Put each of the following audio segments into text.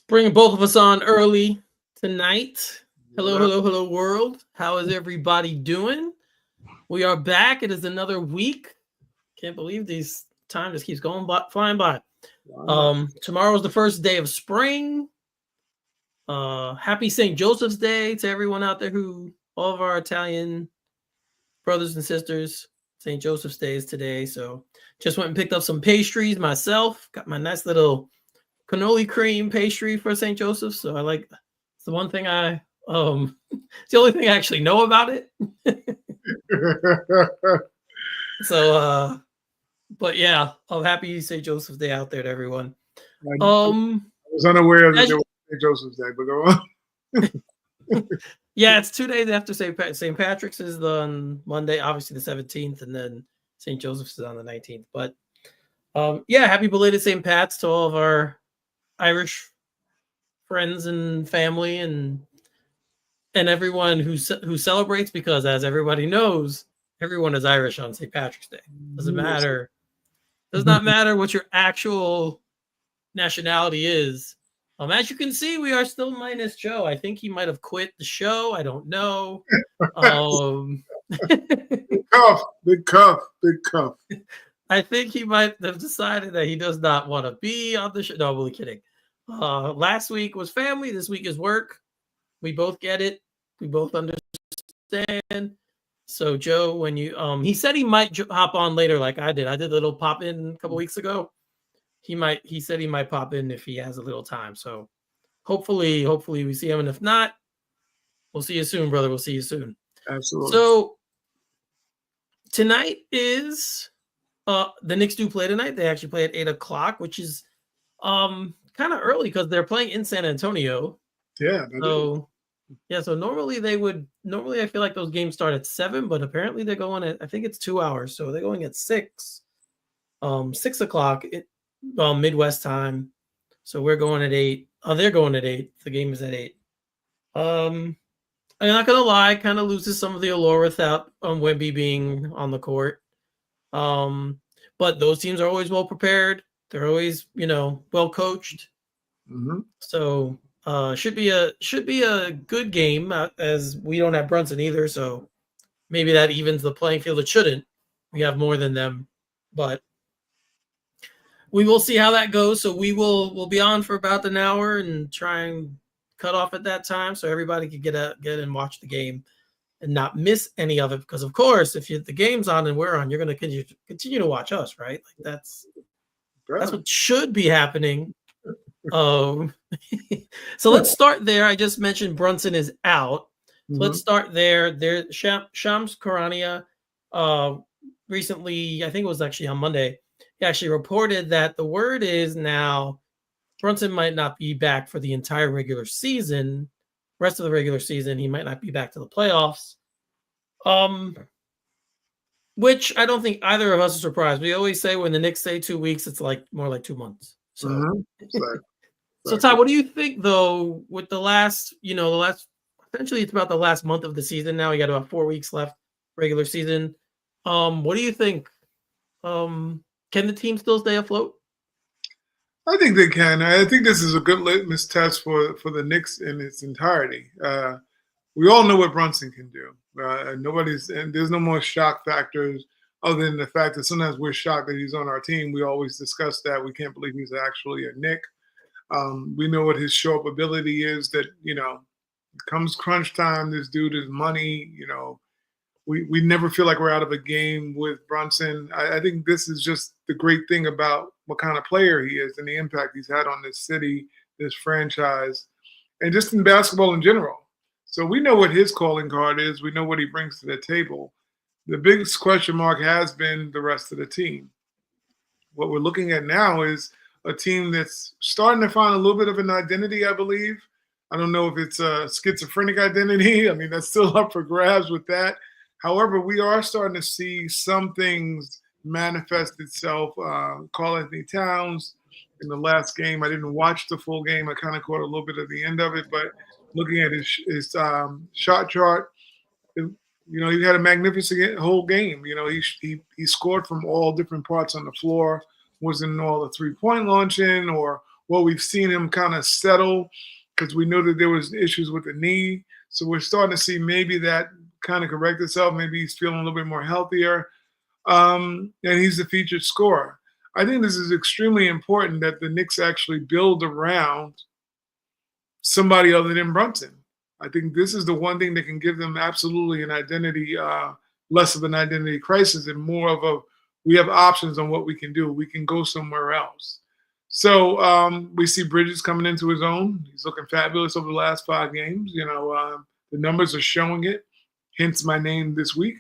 Bringing both of us on early tonight. Hello, world. How is everybody doing? We are back. It is another week. Can't believe these time just keeps going by, flying by. Tomorrow is the first day of spring. Happy St. Joseph's Day to everyone out there all of our Italian brothers and sisters. St. Joseph's Day is today. So just went and picked up some pastries myself. Got my nice little cannoli cream pastry for St. Joseph's. So it's the one thing it's the only thing I actually know about it. So, but yeah, happy St. Joseph's Day out there to everyone. I was unaware that there was St. Joseph's Day, but go on. Yeah, it's 2 days after St. Patrick's is on Monday, obviously the 17th, and then St. Joseph's is on the 19th. But yeah, happy belated St. Pat's to all of our Irish friends and family and everyone who celebrates, because as everybody knows, everyone is Irish on St. Patrick's Day. Doesn't matter. Does not matter what your actual nationality is. As you can see, we are still minus Joe. I think he might have quit the show. I don't know. Big cuff. I think he might have decided that he does not want to be on the show. No, I'm only kidding. Last week was family. This week is work. We both get it. We both understand. So Joe, when you he said he might hop on later, like I did. I did a little pop in a couple weeks ago. He said he might pop in if he has a little time. So hopefully we see him. And if not, we'll see you soon, brother. We'll see you soon. Absolutely. So tonight is the Knicks do play tonight. They actually play at 8:00, which is kind of early because they're playing in San Antonio. Yeah. So normally I feel like those games start at 7, but apparently they're going at, I think it's 2 hours. So they're going at 6 o'clock Midwest time. So we're going at 8. They're going at 8. The game is at 8. I'm not gonna lie, kind of loses some of the allure without Wemby being on the court. But those teams are always well prepared. They're always, well coached. Mm-hmm. So should be a good game, as we don't have Brunson either. So maybe that evens the playing field. It shouldn't. We have more than them, but we will see how that goes. So we'll be on for about an hour and try and cut off at that time so everybody can get and watch the game and not miss any of it. Because of course, if the game's on and we're on, you're going to continue to watch us, right? Like that's what should be happening. So let's start there. I just mentioned Brunson is out. So let's start there. There, Shams Charania recently, I think it was actually on Monday, he actually reported that the word is now Brunson might not be back for the entire regular season. Rest of the regular season, he might not be back to the playoffs. Which I don't think either of us are surprised. We always say when the Knicks say 2 weeks, it's like more like 2 months. So, so Ty, what do you think though? With the last essentially it's about the last month of the season now. You got about 4 weeks left, regular season. What do you think? Can the team still stay afloat? I think they can. I think this is a good litmus test for the Knicks in its entirety. We all know what Brunson can do. There's no more shock factors other than the fact that sometimes we're shocked that he's on our team. We always discuss that. We can't believe he's actually a Knick. We know what his show-up ability is, that, comes crunch time, this dude is money. We never feel like we're out of a game with Brunson. I think this is just the great thing about what kind of player he is and the impact he's had on this city, this franchise, and just in basketball in general. So we know what his calling card is. We know what he brings to the table. The biggest question mark has been the rest of the team. What we're looking at now is a team that's starting to find a little bit of an identity, I believe. I don't know if it's a schizophrenic identity. I mean, that's still up for grabs with that. However, we are starting to see some things manifest itself. Karl Anthony Towns in the last game, I didn't watch the full game. I kind of caught a little bit of the end of it, but looking at his shot chart, he had a magnificent whole game. He scored from all different parts on the floor. Wasn't all the 3-point launching or what we've seen him kind of settle because we know that there was issues with the knee. So we're starting to see maybe that kind of correct itself. Maybe he's feeling a little bit more healthier. And he's the featured scorer. I think this is extremely important that the Knicks actually build around somebody other than Brunson. I think this is the one thing that can give them absolutely an identity, less of an identity crisis and more of a, we have options on what we can do. We can go somewhere else. So we see Bridges coming into his own. He's looking fabulous over the last 5 games. The numbers are showing it, hence my name this week.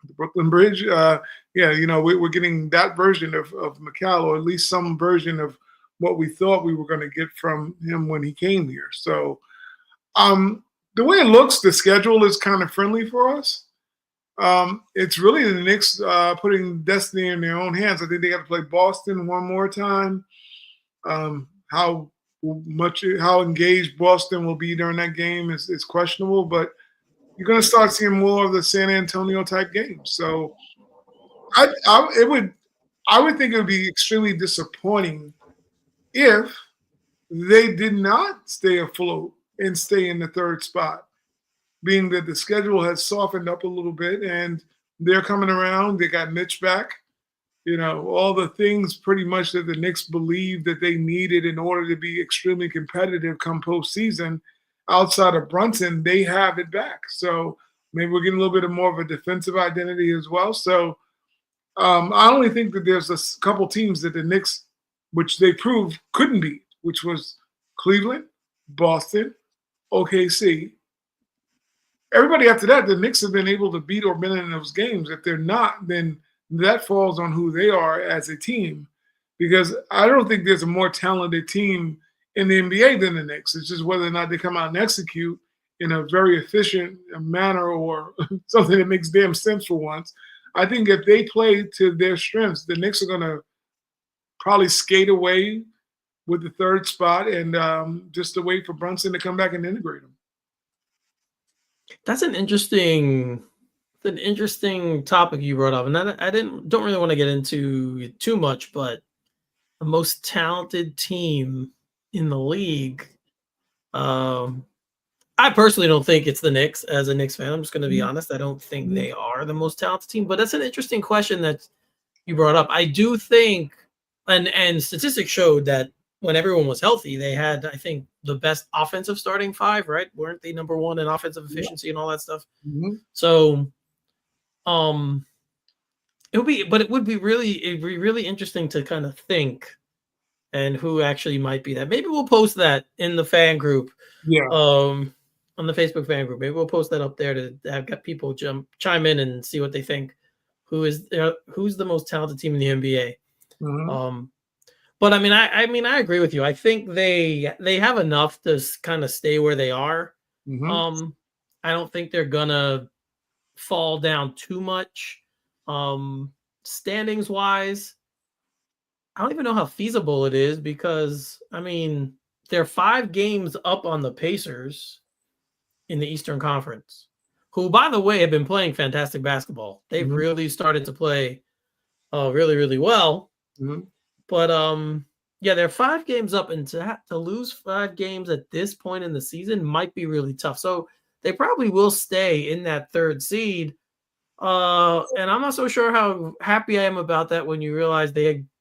The Brooklyn Bridge, we're getting that version of McCall, or at least some version of what we thought we were going to get from him when he came here. So the way it looks, the schedule is kind of friendly for us. It's really the Knicks putting destiny in their own hands. I think they have to play Boston one more time. How engaged Boston will be during that game is questionable, but you're going to start seeing more of the San Antonio type games. So I would think it would be extremely disappointing if they did not stay afloat and stay in the 3rd spot, being that the schedule has softened up a little bit and they're coming around. They got Mitch back. All the things pretty much that the Knicks believed that they needed in order to be extremely competitive come postseason. Outside of Brunson, they have it back. So maybe we're getting a little bit more of a defensive identity as well. So I only think that there's a couple teams that the Knicks, which they proved couldn't beat, which was Cleveland, Boston, OKC. Everybody after that, the Knicks have been able to beat or been in those games. If they're not, then that falls on who they are as a team, because I don't think there's a more talented team in the NBA than the Knicks. It's just whether or not they come out and execute in a very efficient manner or something that makes damn sense for once. I think if they play to their strengths, the Knicks are going to probably skate away with the 3rd spot and just to wait for Brunson to come back and integrate them. That's an interesting topic you brought up, and I don't really want to get into it too much, but the most talented team in the league. I personally don't think it's the Knicks. As a Knicks fan, I'm just going to be honest. I don't think they are the most talented team, but that's an interesting question that you brought up. I do think, and statistics showed that when everyone was healthy, they had, I think, the best offensive starting 5, right? Weren't they number 1 in offensive efficiency and all that stuff? Mm-hmm. So, it would be really interesting to kind of think and who actually might be that. Maybe we'll post that in the fan group. Yeah. On the Facebook fan group. Maybe we'll post that up there to have got people chime in and see what they think. Who's the most talented team in the NBA? Mm-hmm. But I mean, I agree with you. I think they have enough to kind of stay where they are. Mm-hmm. I don't think they're gonna fall down too much. Standings wise, I don't even know how feasible it is because I mean they're 5 games up on the Pacers in the Eastern Conference, who, by the way, have been playing fantastic basketball. They've really started to play really, really well. Mm-hmm. But they're 5 games up, and to lose 5 games at this point in the season might be really tough. So they probably will stay in that 3rd seed. And I'm not so sure how happy I am about that when you realize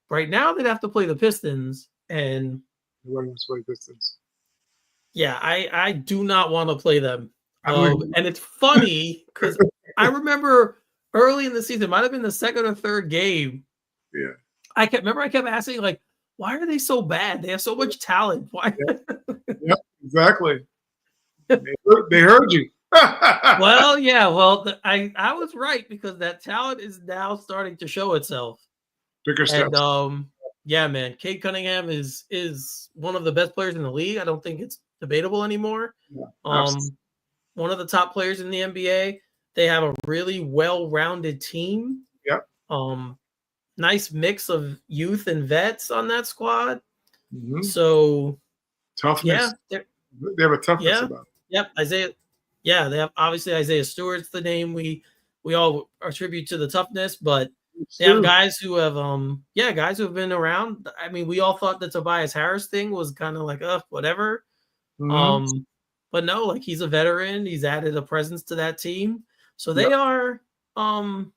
right now they'd have to play the Pistons, and Pistons. Yeah, I do not want to play them. And it's funny because I remember early in the season, it might have been the 2nd or 3rd game. Yeah. I kept asking, like, why are they so bad? They have so much talent. Why? Yep, exactly. They heard you. Well, yeah. Well, I was right because that talent is now starting to show itself. Bigger steps. And yeah, man, Cade Cunningham is one of the best players in the league. I don't think it's debatable anymore. Yeah, one of the top players in the NBA. They have a really well-rounded team. Yep. Nice mix of youth and vets on that squad. Mm-hmm. So toughness. Yeah, they have a toughness about it. Yep. Isaiah. Yeah, they have obviously Isaiah Stewart's the name we all attribute to the toughness, but It's They have true. guys who have guys who have been around. I mean, we all thought the Tobias Harris thing was kind of like, whatever. Mhm. Um, but no, like he's a veteran. He's added a presence to that team. So Yep. um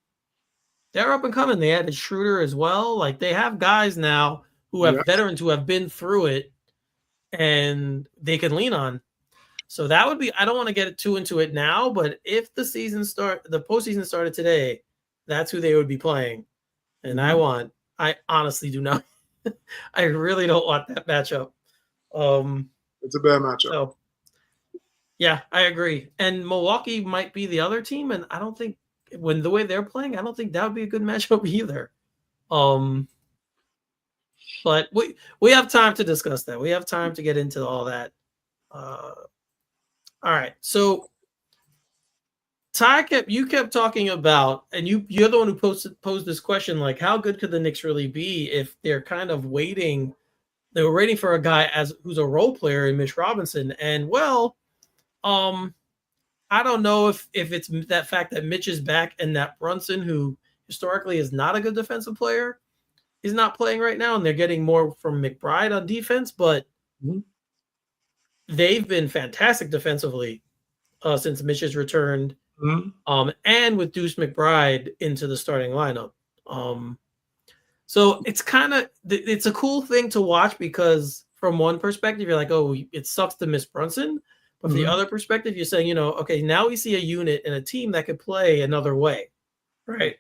they're up and coming. They added Schroeder as well. Like they have guys now who have Yes. veterans who have been through it and they can lean on. So that would be, I don't want to get too into it now, but if the postseason started today, that's who they would be playing. And Mhm. I honestly do not, I really don't want that matchup. Um, It's a bad matchup. so yeah, I agree. And Milwaukee might be the other team. And I don't think when the way they're playing, I don't think that would be a good matchup either. Um, but we have time to discuss that. We have time to get into all that. Uh, all right. So you kept talking about, and you're the one who posed this question, like how good could the Knicks really be if they're kind of waiting? They were waiting for a guy who's a role player in Mitch Robinson, and well, um, I don't know if it's that fact that Mitch is back and that Brunson, who historically is not a good defensive player, is not playing right now, and they're getting more from McBride on defense, but Mhm. they've been fantastic defensively since Mitch has returned. Mhm. And with Deuce McBride into the starting lineup. Um, so it's a cool thing to watch because from one perspective, you're like, oh, it sucks to miss Brunson. But for the Mhm. other perspective, you're saying, okay, now we see a unit and a team that could play another way, right?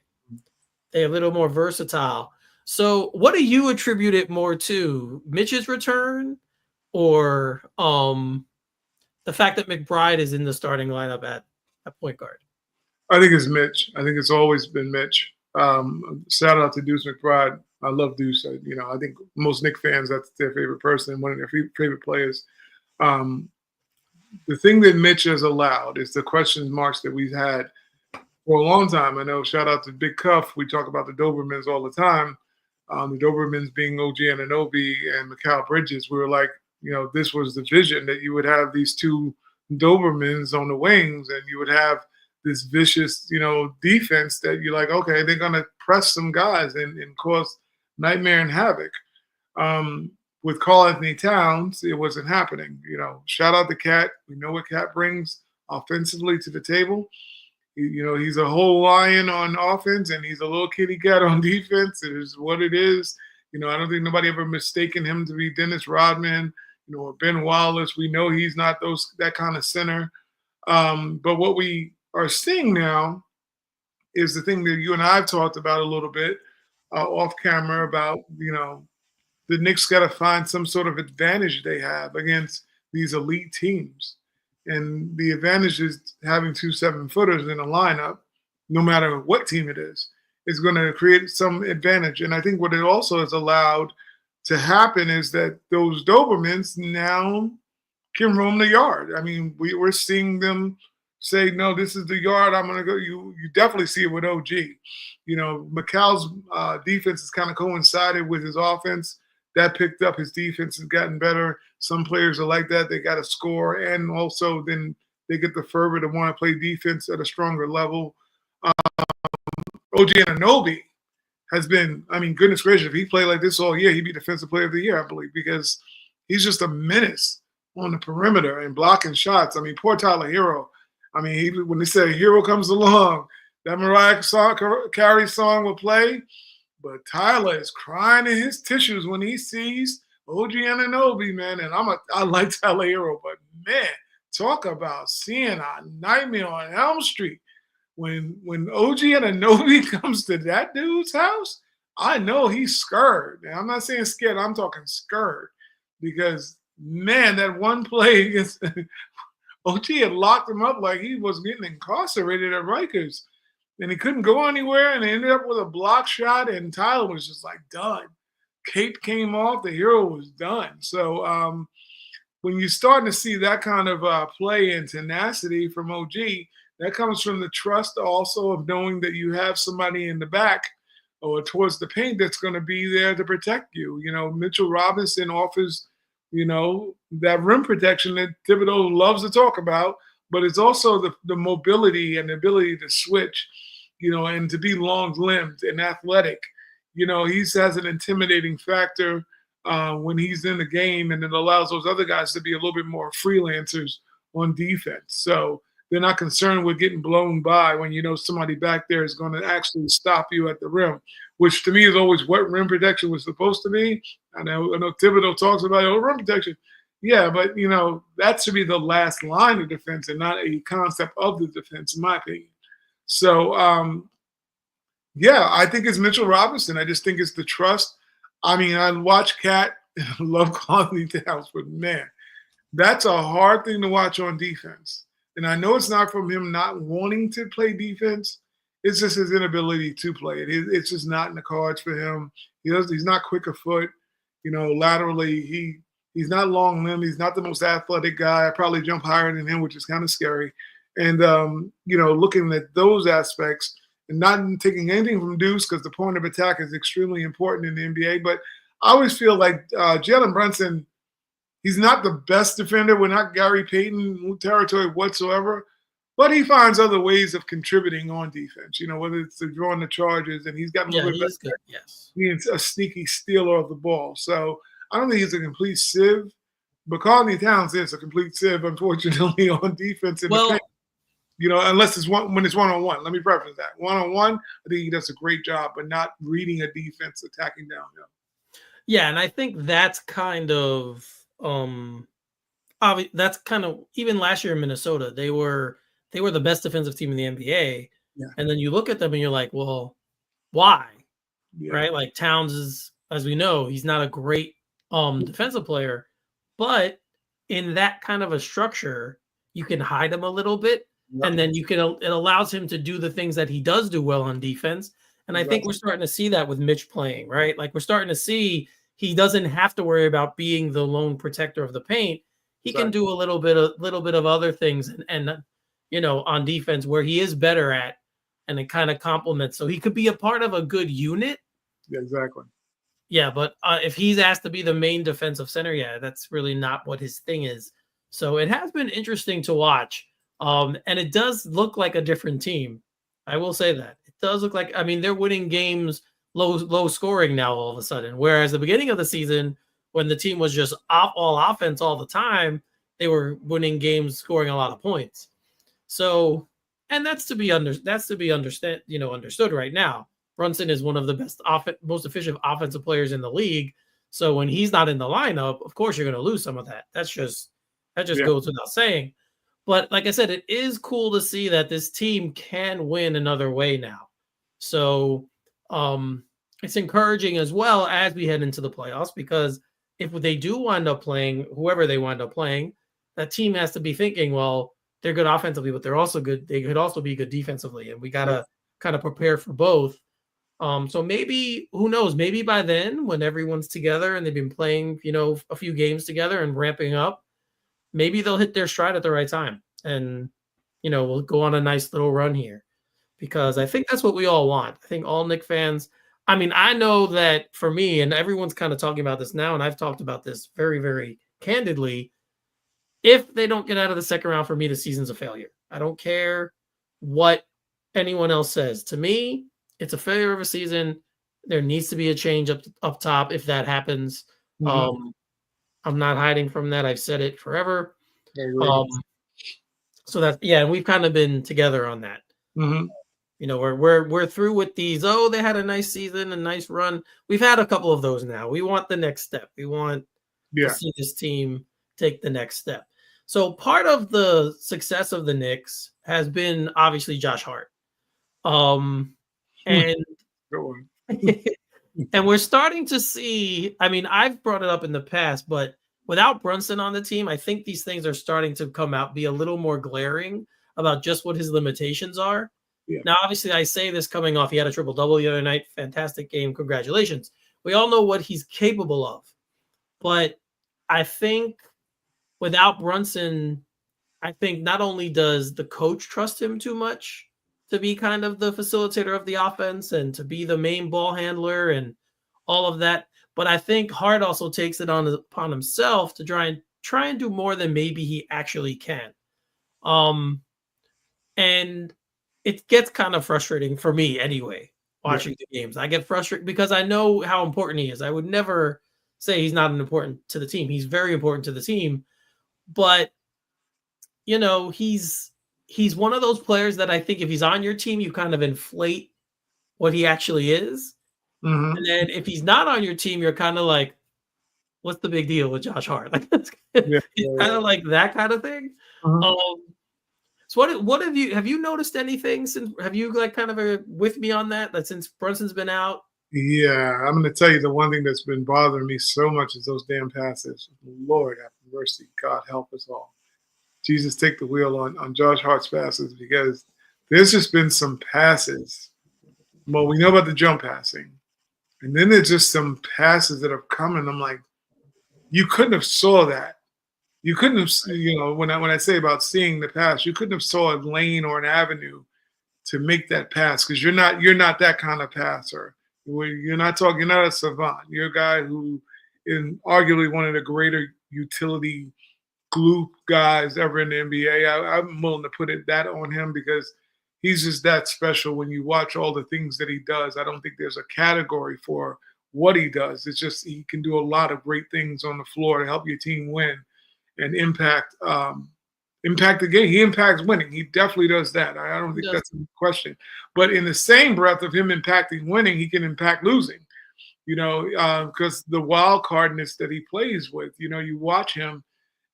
They're a little more versatile. So what do you attribute it more to? Mitch's return or the fact that McBride is in the starting lineup at point guard? I think it's Mitch. I think it's always been Mitch. Shout out to Deuce McBride. I love Deuce. I think most Knick fans, that's their favorite person, one of their favorite players. Um, the thing that Mitch has allowed is the question marks that we've had for a long time. I know, shout out to Big Cuff. We talk about the Dobermans all the time. The Dobermans being OG Anunoby and Mikal Bridges. We were like, this was the vision that you would have these two Dobermans on the wings and you would have this vicious, defense that you're like, okay, they're going to press some guys and cause nightmare and havoc. Um, with Karl Anthony Towns, it wasn't happening. Shout out to Cat. We know what Cat brings offensively to the table. He's a whole lion on offense and he's a little kitty cat on defense. It is what it is. I don't think nobody ever mistaken him to be Dennis Rodman, or Ben Wallace. We know he's not that kind of center. But what we are seeing now is the thing that you and I have talked about a little bit off camera about, the Knicks got to find some sort of advantage they have against these elite teams. And the advantage is having 2 7-footers in a lineup, no matter what team it is going to create some advantage. And I think what it also has allowed to happen is that those Dobermans now can roam the yard. I mean, we're seeing them say, no, this is the yard I'm going to go. You definitely see it with OG. McCall's defense has kind of coincided with his offense. That picked up. His defense has gotten better. Some players are like that. They got to score. And also then they get the fervor to want to play defense at a stronger level. OG Anunoby has been, I mean, goodness gracious, if he played like this all year, he'd be Defensive Player of the Year, I believe, because he's just a menace on the perimeter and blocking shots. I mean, poor Tyler Hero. I mean, when they say Hero comes along, that Mariah Carey song will play, but Tyler is crying in his tissues when he sees OG Anunoby, man. And I like Tyler Hero, but man, talk about seeing a nightmare on Elm Street. When OG Anunoby comes to that dude's house, I know he's scared. And I'm not saying scared, I'm talking scared. Because man, that one play against OG had locked him up like he was getting incarcerated at Rikers. And he couldn't go anywhere, and he ended up with a block shot, and Tyler was just like done. Cape came off, the Hero was done. So when you're starting to see that kind of play and tenacity from OG, that comes from the trust also of knowing that you have somebody in the back or towards the paint that's going to be there to protect you. Mitchell Robinson offers, that rim protection that Thibodeau loves to talk about, but it's also the mobility and the ability to switch. and to be long-limbed and athletic, he has an intimidating factor when he's in the game, and it allows those other guys to be a little bit more freelancers on defense. So they're not concerned with getting blown by when somebody back there is going to actually stop you at the rim, which to me is always what rim protection was supposed to be. I know Thibodeau talks about rim protection. Yeah, but that should be the last line of defense and not a concept of the defense, in my opinion. So yeah, I think it's Mitchell Robinson. I just think it's the trust. I mean, I watch Cat and I love Conley Towns, but man, that's a hard thing to watch on defense. And I know it's not from him not wanting to play defense. It's just his inability to play it. It's just not in the cards for him. He's not quick of foot. Laterally, he's not long limbed. He's not the most athletic guy. I probably jump higher than him, which is kind of scary. And, looking at those aspects and not taking anything from Deuce, because the point of attack is extremely important in the NBA. But I always feel like Jalen Brunson, he's not the best defender. We're not Gary Payton territory whatsoever. But he finds other ways of contributing on defense, whether it's drawing the charges, and he's gotten a little bit better. Yes. He's a sneaky stealer of the ball. So I don't think he's a complete sieve, but Karl-Anthony Towns is a complete sieve, unfortunately, on defense in the paint. Unless it's when it's one-on-one. Let me preface that. One-on-one, I think he does a great job, but not reading a defense attacking downhill. Yeah, and I think that's kind of even last year in Minnesota, they were the best defensive team in the NBA. Yeah. And then you look at them and you're like, well, why? Yeah. Right? Like Towns is, as we know, he's not a great defensive player, but in that kind of a structure, you can hide him a little bit. Yep. And then it allows him to do the things that he does do well on defense. And I think we're starting to see that with Mitch playing, right? Like we're starting to see he doesn't have to worry about being the lone protector of the paint. He can do a little bit of other things and on defense where he is better at, and it kind of complements. So he could be a part of a good unit. Yeah, exactly. Yeah, but if he's asked to be the main defensive center, that's really not what his thing is. So it has been interesting to watch. And it does look like a different team. I will say that. It does look like, they're winning games low scoring now all of a sudden. Whereas the beginning of the season, when the team was just all offense all the time, they were winning games scoring a lot of points. So, and that's to be understood right now. Brunson is one of the best, most efficient offensive players in the league. So when he's not in the lineup, of course you're going to lose some of that. That just goes without saying. But like I said, it is cool to see that this team can win another way now. So it's encouraging as well as we head into the playoffs, because if they do wind up playing, whoever they wind up playing, that team has to be thinking, well, they're good offensively, but they're also good. They could also be good defensively, and we got to kind of prepare for both. So maybe, who knows, maybe by then when everyone's together and they've been playing, a few games together and ramping up, maybe they'll hit their stride at the right time and, we'll go on a nice little run here, because I think that's what we all want. I think all Knicks fans, I know that for me, and everyone's kind of talking about this now, and I've talked about this very, very candidly, if they don't get out of the second round, for me, the season's a failure. I don't care what anyone else says. To me, it's a failure of a season. There needs to be a change up top if that happens. Mm-hmm. I'm not hiding from that. I've said it forever. So that's, and we've kind of been together on that. Mm-hmm. We're through with these. Oh, they had a nice season, a nice run. We've had a couple of those now. We want the next step. We want to see this team take the next step. So part of the success of the Knicks has been obviously Josh Hart. And and we're starting to see, I've brought it up in the past, but without Brunson on the team, I think these things are starting to come out, be a little more glaring about just what his limitations are. Yeah. Now, obviously, I say this coming off, he had a triple-double the other night. Fantastic game. Congratulations. We all know what he's capable of. But I think without Brunson, I think not only does the coach trust him too much to be kind of the facilitator of the offense and to be the main ball handler and all of that, but I think Hart also takes it upon himself to try and do more than maybe he actually can. And it gets kind of frustrating for me anyway, Yeah. watching the games. I get frustrated because I know how important he is. I would never say he's not important to the team. He's very important to the team, but he's one of those players that I think if he's on your team, you kind of inflate what he actually is. And Hmm. then if he's not on your team, you're kind of like, what's the big deal with Josh Hart? Like Yeah. he's Yeah. kind of like that kind of thing. Mhm. Um, so what have you noticed anything since have you like kind of with me on that since Brunson's been out? Yeah, I'm going to tell you the one thing that's been bothering me so much is those damn passes. Lord have mercy. God help us all. Jesus, take the wheel on Josh Hart's passes because there's just been some passes. Well, we know about the jump passing, and then there's just some passes that have come, and I'm like, you couldn't have saw that. You couldn't have, when I say about seeing the pass, you couldn't have saw a lane or an avenue to make that pass because you're not that kind of passer. You're not a savant. You're a guy who is arguably one of the greater utility glue guys ever in the NBA. I'm willing to put that on him because he's just that special. When you watch all the things that he does, I don't think there's a category for what he does. It's just he can do a lot of great things on the floor to help your team win and impact the game. He impacts winning. He definitely does that. I don't He think does. that's a question. But in the same breath of him impacting winning, he can impact losing. Because the wild cardness that he plays with. You watch him,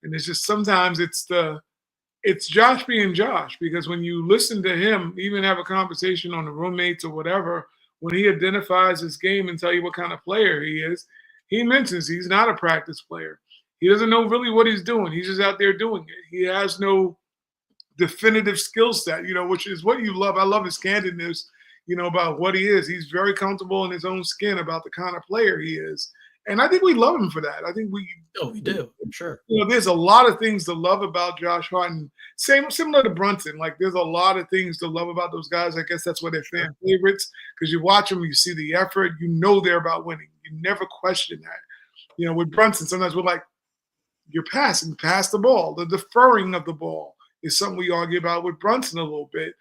and it's just sometimes it's Josh being Josh because when you listen to him, even have a conversation on the roommates or whatever, when he identifies his game and tell you what kind of player he is, he mentions he's not a practice player. He doesn't know really what he's doing. He's just out there doing it. He has no definitive skill set, which is what you love. I love his candidness, about what he is. He's very comfortable in his own skin about the kind of player he is. And I think we love him for that. I think Oh, we do. Sure. there's a lot of things to love about Josh Hart, and similar to Brunson. Like, there's a lot of things to love about those guys. I guess that's why they're Sure. fan favorites because you watch them, you see the effort, they're about winning. You never question that. With Brunson, sometimes we're like, you're passing, pass the ball. The deferring of the ball is something we argue about with Brunson a little bit,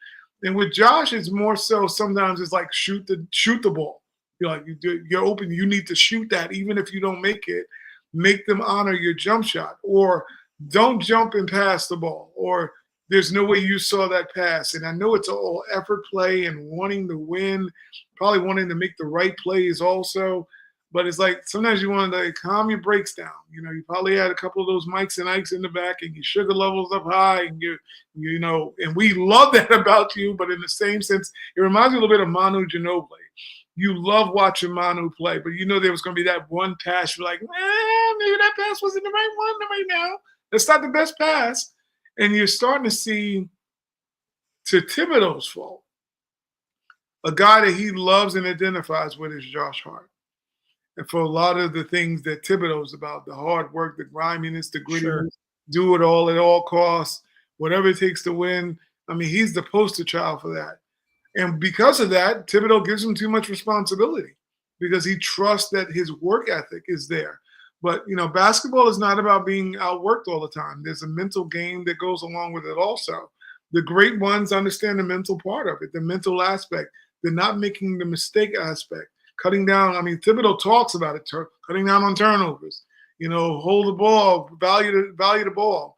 and with Josh, it's more so. Sometimes it's like shoot the ball. You're like you're open. You need to shoot that, even if you don't make it. Make them honor your jump shot, or don't jump and pass the ball, or there's no way you saw that pass. And I know it's all effort play and wanting to win, probably wanting to make the right plays also. But it's like sometimes you want to like calm your brakes down. You probably had a couple of those Mikes and Ikes in the back, and your sugar levels up high, and and we love that about you. But in the same sense, it reminds me a little bit of Manu Ginobili. You love watching Manu play, but there was going to be that one pass. You're like, maybe that pass wasn't the right one right now. That's not the best pass. And you're starting to see, to Thibodeau's fault, a guy that he loves and identifies with is Josh Hart. And for a lot of the things that Thibodeau's about, the hard work, the griminess, the Sure. grittiness, do it all at all costs, whatever it takes to win. I mean, he's the poster child for that. And because of that, Thibodeau gives him too much responsibility because he trusts that his work ethic is there. But, basketball is not about being outworked all the time. There's a mental game that goes along with it also. The great ones understand the mental part of it, the mental aspect, the not making the mistake aspect, cutting down. I mean, Thibodeau talks about it, cutting down on turnovers, hold the ball, value the ball.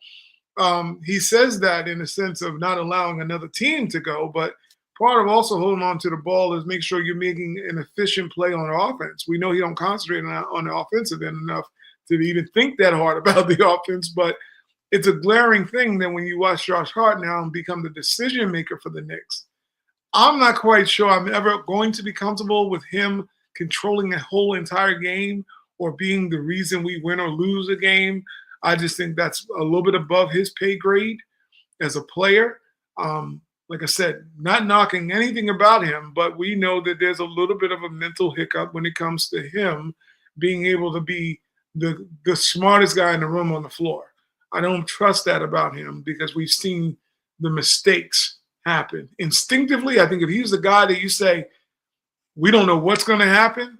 He says that in a sense of not allowing another team to go, but part of also holding on to the ball is make sure you're making an efficient play on offense. We know he don't concentrate on the offensive end enough to even think that hard about the offense, but it's a glaring thing that when you watch Josh Hart now and become the decision maker for the Knicks, I'm not quite sure I'm ever going to be comfortable with him controlling a whole entire game or being the reason we win or lose a game. I just think that's a little bit above his pay grade as a player. Like I said, not knocking anything about him, but we know that there's a little bit of a mental hiccup when it comes to him being able to be the smartest guy in the room on the floor. I don't trust that about him because we've seen the mistakes happen. Instinctively, I think if he's the guy that you say, we don't know what's going to happen,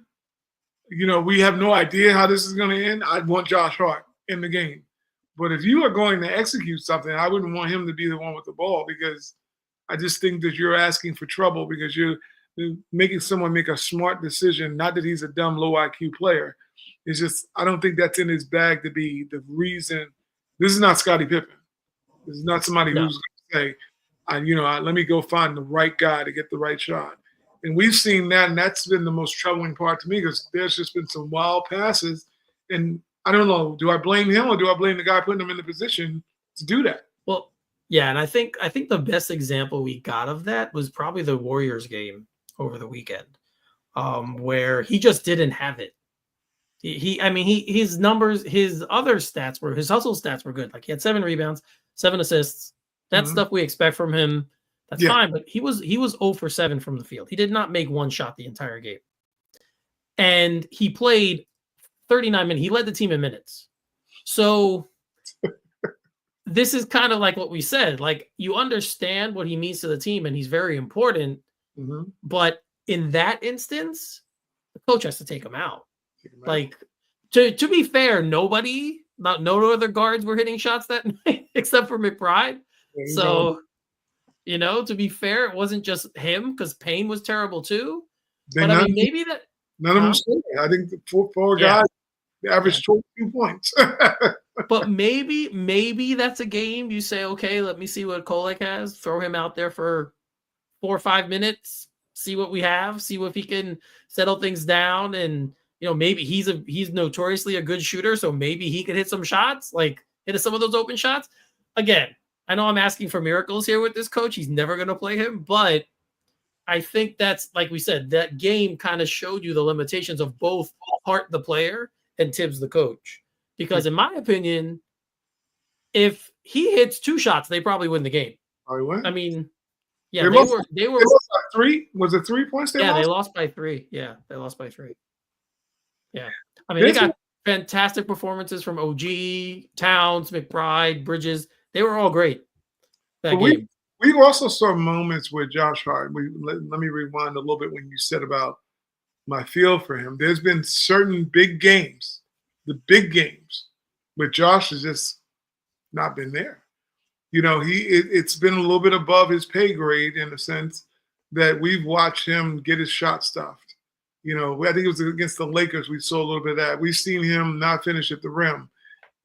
we have no idea how this is going to end, I'd want Josh Hart in the game. But if you are going to execute something, I wouldn't want him to be the one with the ball because I just think that you're asking for trouble because you're making someone make a smart decision. Not that he's a dumb, low IQ player. It's just I don't think that's in his bag to be the reason. This is not Scottie Pippen. This is not somebody No. who's going to say, let me go find the right guy to get the right shot. And we've seen that, and that's been the most troubling part to me because there's just been some wild passes. And I don't know, do I blame him or do I blame the guy putting him in the position to do that? Well, yeah, and I think the best example we got of that was probably the Warriors game over the weekend, where he just didn't have it. His numbers, his other stats his hustle stats were good. Like he had 7 rebounds, 7 assists. That's stuff we expect from him. That's fine, but he was 0 for 7 from the field. He did not make one shot the entire game. And he played 39 minutes. He led the team in minutes. So this is kind of like what we said. Like you understand what he means to the team and he's very important. But in that instance, the coach has to take him out. Like to be fair, no other guards were hitting shots that night except for McBride. So, to be fair, it wasn't just him because Payne was terrible too. But I mean, maybe that none of them scored. I think the four guys averaged 22 points. But maybe that's a game you say, okay, let me see what Kolek has. Throw him out there for 4 or 5 minutes. See what we have. See if he can settle things down. And maybe he's notoriously a good shooter, so maybe he could hit some shots, like hit some of those open shots. Again, I know I'm asking for miracles here with this coach. He's never going to play him, but I think that's, like we said, that game kind of showed you the limitations of both Hart, the player, and Tibbs, the coach. Because in my opinion, if he hits 2 shots, they probably win the game. I mean, yeah, they were. They lost by 3. Was it 3 points? They lost by 3. Yeah, they lost by 3. Yeah, I mean, they got fantastic performances from OG, Towns, McBride, Bridges. They were all great that game. We also saw moments with Josh Hart. Let me rewind a little bit when you said about my feel for him. There's been certain big games, the big games, but Josh has just not been there. It's been a little bit above his pay grade in the sense that we've watched him get his shot stuffed. I think it was against the Lakers. We saw a little bit of that. We've seen him not finish at the rim.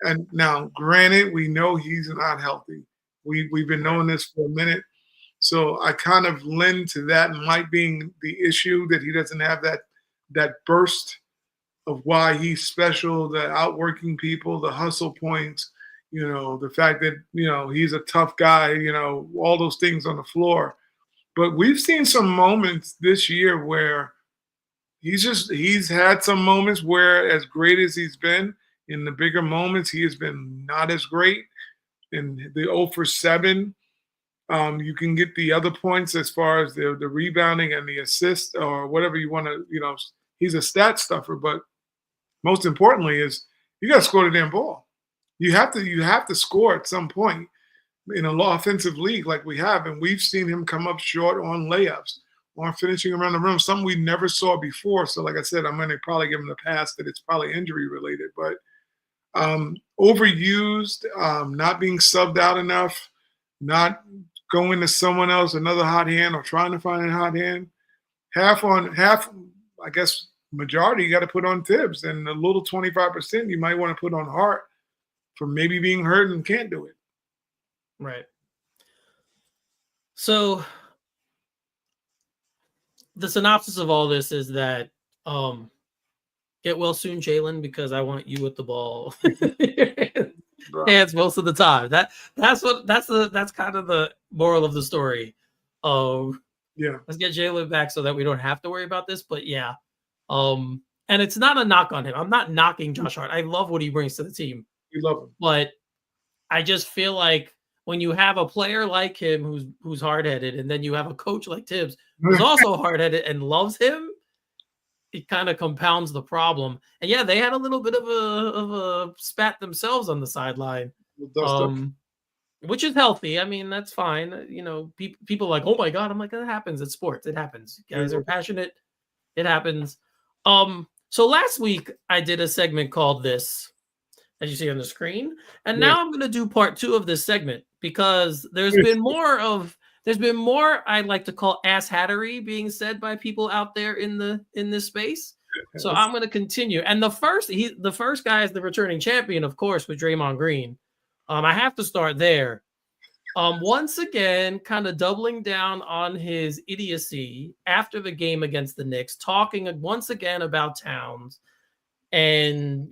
And now, granted, we know he's not healthy. We've been knowing this for a minute. So I kind of lend to that might being the issue that he doesn't have that burst of why he's special, the outworking people, the hustle points, the fact that, he's a tough guy, all those things on the floor. But we've seen some moments this year where he's had some moments where, as great as he's been, in the bigger moments, he has been not as great. In the 0 for 7, you can get the other points as far as the rebounding and the assist or whatever you want to, he's a stat stuffer. But most importantly is you got to score the damn ball. You have to score at some point in an offensive league like we have. And we've seen him come up short on layups, on finishing around the rim, something we never saw before. So like I said, I'm going to probably give him the pass that it's probably injury related, but overused, not being subbed out enough, not going to someone else, another hot hand, or trying to find a hot hand. Half, I guess, majority you got to put on Tibbs, and a little 25% you might want to put on Hart for maybe being hurt and can't do it. Right. So the synopsis of all this is that get well soon, Jalen, because I want you with the ball hands most of the time. That's kind of the moral of the story. Let's get Jalen back so that we don't have to worry about this. But yeah, and it's not a knock on him. I'm not knocking Josh Hart. I love what he brings to the team. You love him, but I just feel like when you have a player like him who's hard-headed, and then you have a coach like Tibbs who's also hard-headed and loves him, it kind of compounds the problem. And yeah, they had a little bit of a spat themselves on the sideline, which is healthy. I mean, that's fine. People are like, oh my God. I'm like, that happens. It's sports. It happens. Guys are passionate. It happens. So last week I did a segment called This, as you see on the screen. And now I'm going to do part 2 of this segment because there's been more of There's been more I like to call ass hattery being said by people out there in this space. So I'm going to continue. And the first guy is the returning champion, of course, with Draymond Green. I have to start there. Once again, kind of doubling down on his idiocy after the game against the Knicks, talking once again about Towns, and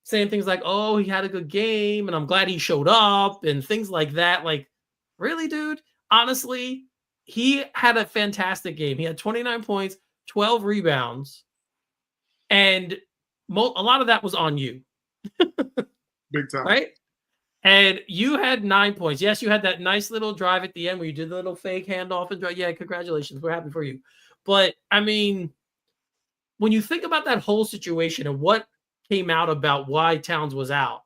saying things like, "Oh, he had a good game, and I'm glad he showed up," and things like that. Like, really, dude? Honestly, he had a fantastic game. He had 29 points, 12 rebounds, and a lot of that was on you. Big time. Right? And you had 9 points. Yes, you had that nice little drive at the end where you did the little fake handoff and drive. Yeah, congratulations. We're happy for you. But, I mean, when you think about that whole situation and what came out about why Towns was out,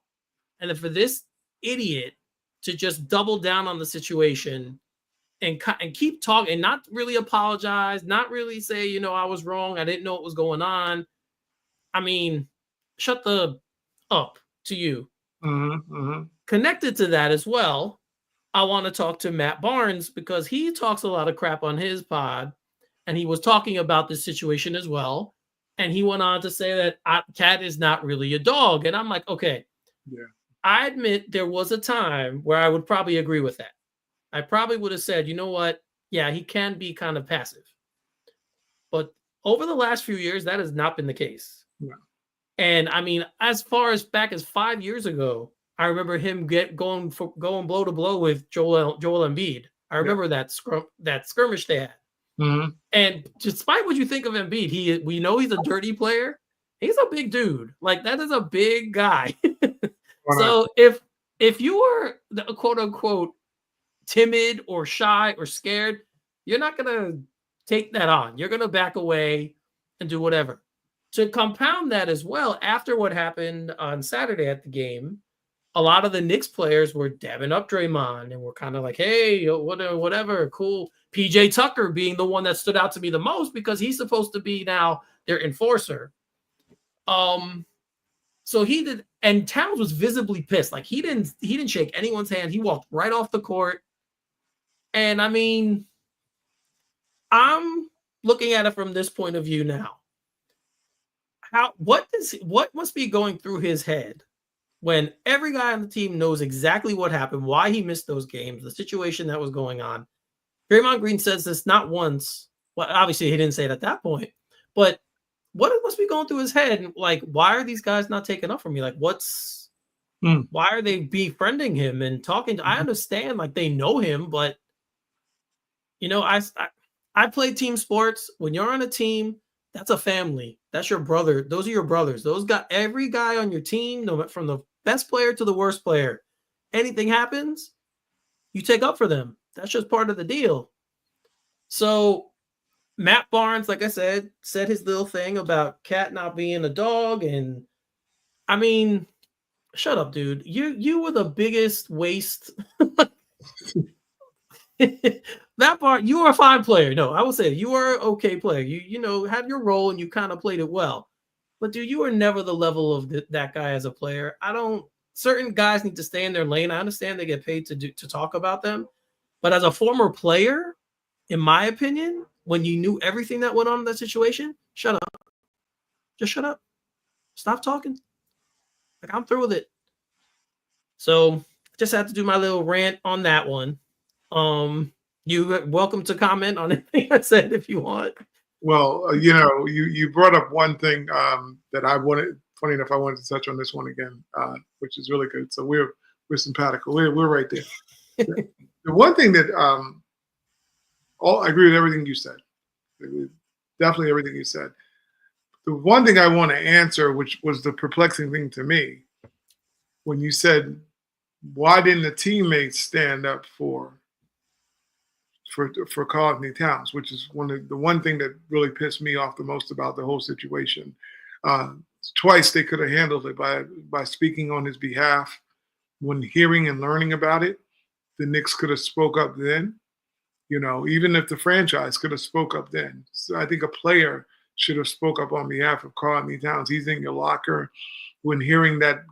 and then for this idiot to just double down on the situation and keep talking and not really apologize, not really say, I was wrong, I didn't know what was going on. I mean, shut the up to you. Mm-hmm, mm-hmm. Connected to that as well, I want to talk to Matt Barnes because he talks a lot of crap on his pod, and he was talking about this situation as well. And he went on to say that Cat is not really a dog. And I'm like, okay, yeah. I admit there was a time where I would probably agree with that. I probably would have said, you know what? Yeah, he can be kind of passive. But over the last few years, that has not been the case. Yeah. And I mean, as far as back as 5 years ago, I remember him going blow to blow with Joel Embiid. I remember that skirmish they had. Mm-hmm. And despite what you think of Embiid, we know he's a dirty player. He's a big dude. Like, that is a big guy. So if you were the quote unquote timid or shy or scared, you're not gonna take that on. You're gonna back away and do whatever. To compound that as well, after what happened on Saturday at the game, a lot of the Knicks players were dabbing up Draymond and were kind of like, hey, whatever, cool. PJ Tucker being the one that stood out to me the most because he's supposed to be now their enforcer. So he did, and Towns was visibly pissed. Like, he didn't shake anyone's hand. He walked right off the court. And I mean, I'm looking at it from this point of view now. What must be going through his head when every guy on the team knows exactly what happened, why he missed those games, the situation that was going on. Draymond Green says this not once. Well, obviously he didn't say it at that point, but what must be going through his head? Like, why are these guys not taking up for me? Like, why are they befriending him and talking I understand, like, they know him, but I played team sports. When you're on a team, that's a family. That's your brother. Those are your brothers. Every guy on your team, from the best player to the worst player, anything happens, you take up for them. That's just part of the deal. So Matt Barnes, like I said his little thing about Cat not being a dog. And I mean, shut up, dude. You were the biggest waste. That part, you were a fine player. No, I will say you were an okay player. You had your role and you kind of played it well. But dude, you were never the level of that guy as a player. Certain guys need to stay in their lane. I understand they get paid to talk about them. But as a former player, in my opinion, when you knew everything that went on in that situation, shut up. Just shut up. Stop talking. Like, I'm through with it. So just had to do my little rant on that one. You're welcome to comment on anything I said if you want. Well, you brought up one thing that I wanted. Funny enough, I wanted to touch on this one again, which is really good. So we're simpatical. We're right there. The one thing that I agree with everything you said. Definitely everything you said. The one thing I want to answer, which was the perplexing thing to me, when you said, why didn't the teammates stand up for Karl Anthony Towns, which is the one thing that really pissed me off the most about the whole situation. Twice they could have handled it by speaking on his behalf. When hearing and learning about it, the Knicks could have spoke up then. Even if the franchise could have spoke up then. So I think a player should have spoke up on behalf of Karl Anthony Towns. He's in your locker. When hearing that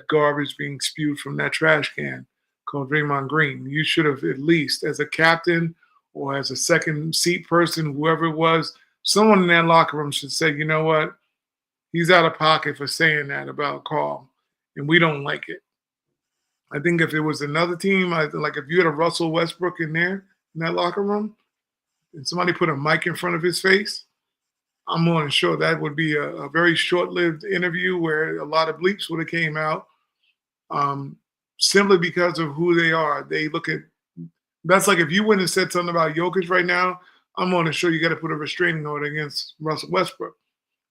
garbage being spewed from that trash can, called Draymond Green. You should have at least, as a captain or as a second seat person, whoever it was, someone in that locker room should say, you know what, he's out of pocket for saying that about Carl, and we don't like it. I think if it was another team, like if you had a Russell Westbrook in there in that locker room, and somebody put a mic in front of his face, I'm more than sure that would be a very short-lived interview where a lot of bleeps would have came out, um, simply because of who they are. They look at that's like if you went and said something about Jokic right now, I'm more than sure you got to put a restraining order against Russell Westbrook.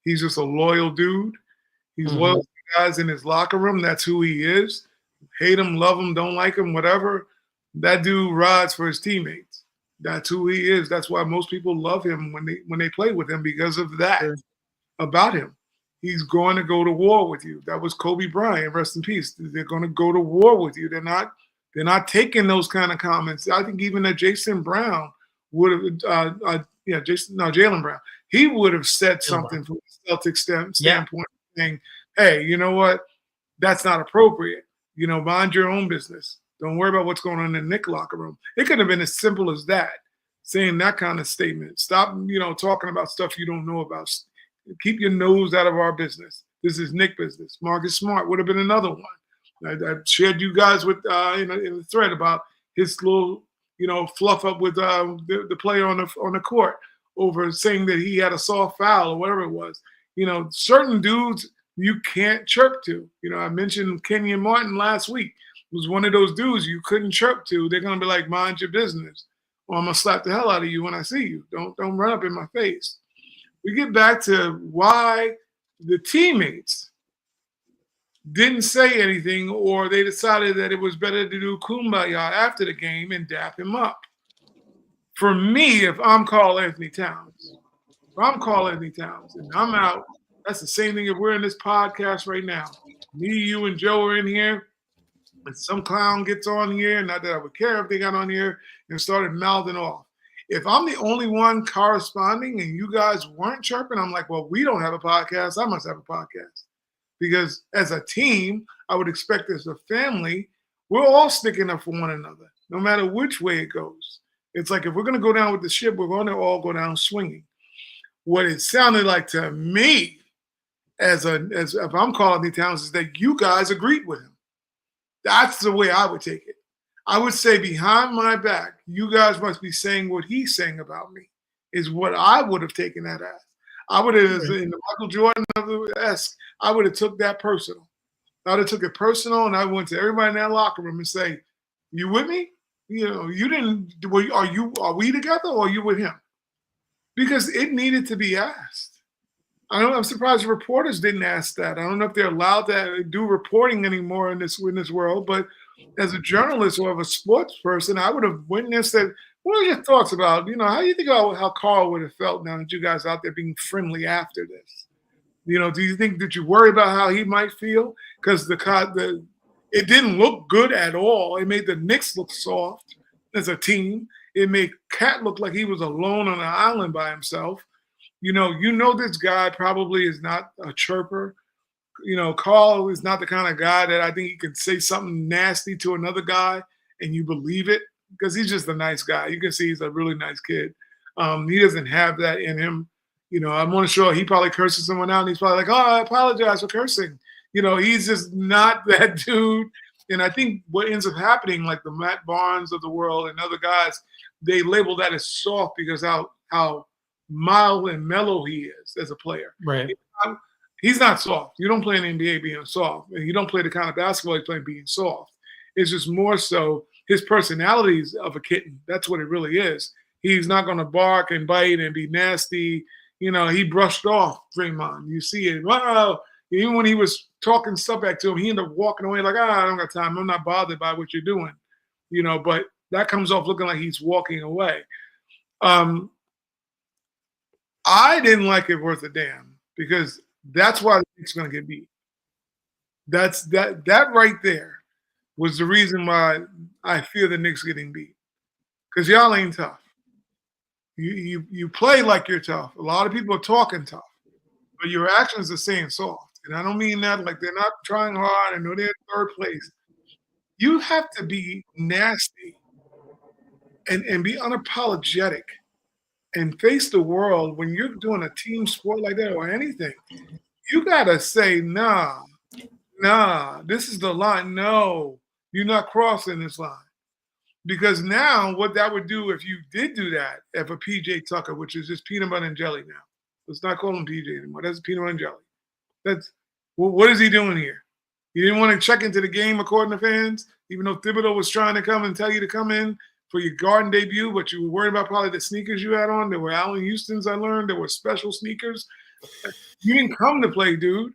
He's just a loyal dude. He's loyal to the guys in his locker room. That's who he is. Hate him, love him, don't like him, whatever. That dude rides for his teammates. That's who he is. That's why most people love him when they play with him, because of that about him. He's going to go to war with you. That was Kobe Bryant, rest in peace. They're going to go to war with you. They're not taking those kind of comments. I think even that Jason Brown would have, Jaylen Brown, he would have said something from a Celtics standpoint, saying, hey, you know what? That's not appropriate. Mind your own business. Don't worry about what's going on in the Knicks locker room. It could have been as simple as that, saying that kind of statement. Stop, talking about stuff you don't know about. Keep your nose out of our business. This is Knicks business. Marcus Smart would have been another one. I shared you guys with in the thread about his little, fluff up with the player on the court over saying that he had a soft foul or whatever it was. Certain dudes you can't chirp to. I mentioned Kenyon Martin last week. Was one of those dudes you couldn't chirp to. They're gonna be like, mind your business, or I'm gonna slap the hell out of you when I see you. Don't run up in my face. We get back to why the teammates didn't say anything, or they decided that it was better to do kumbaya after the game and dap him up. For me, if I'm Karl Anthony Towns, and I'm out, that's the same thing if we're in this podcast right now. Me, you, and Joe are in here, and some clown gets on here, not that I would care if they got on here, and started mouthing off. If I'm the only one corresponding and you guys weren't chirping, I'm like, well, we don't have a podcast. I must have a podcast. Because as a team, I would expect as a family, we're all sticking up for one another, no matter which way it goes. It's like if we're going to go down with the ship, we're going to all go down swinging. What it sounded like to me, as if I'm calling the Towns, is that you guys agreed with him. That's the way I would take it. I would say behind my back, you guys must be saying what he's saying about me, is what I would have taken that as. I would have, in the Michael Jordan-esque, I would have took that personal. I would have took it personal, and I went to everybody in that locker room and say, you with me? You didn't, are we together or are you with him? Because it needed to be asked. I'm surprised reporters didn't ask that. I don't know if they're allowed to do reporting anymore in this world, but as a journalist or a sports person, I would have witnessed that. What are your thoughts about, how do you think about how Carl would have felt now that you guys out there being friendly after this? Do you think, did you worry about how he might feel? Because it didn't look good at all. It made the Knicks look soft as a team. It made Cat look like he was alone on an island by himself. This guy probably is not a chirper. Carl is not the kind of guy that I think he can say something nasty to another guy and you believe it, because he's just a nice guy. You can see he's a really nice kid. He doesn't have that in him. I'm not sure he probably curses someone out and he's probably like, oh, I apologize for cursing. He's just not that dude. And I think what ends up happening, like the Matt Barnes of the world and other guys, they label that as soft because how mild and mellow he is as a player. Right. He's not soft. You don't play in the NBA being soft. And you don't play the kind of basketball you play being soft. It's just more so his personality is of a kitten. That's what it really is. He's not going to bark and bite and be nasty. He brushed off Draymond. You see it. Wow. Even when he was talking stuff back to him, he ended up walking away like, I don't got time. I'm not bothered by what you're doing. But that comes off looking like he's walking away. I didn't like it worth a damn because that's why the Knicks going to get beat. That right there was the reason why I fear the Knicks getting beat. Because y'all ain't tough. You play like you're tough. A lot of people are talking tough, but your actions are saying soft. And I don't mean that like they're not trying hard. I know they're in third place. You have to be nasty and be unapologetic and face the world when you're doing a team sport like that or anything. You gotta say, nah, this is the line. No, you're not crossing this line. Because now what that would do if you did do that, if a PJ Tucker, which is just peanut butter and jelly now. Let's not call him PJ anymore. That's peanut butter and jelly. That's well, what is he doing here? He didn't want to check into the game according to fans, even though Thibodeau was trying to come and tell you to come in for your Garden debut, but you were worried about probably the sneakers you had on. There were Allen Houston's, I learned. There were special sneakers. You didn't come to play, dude.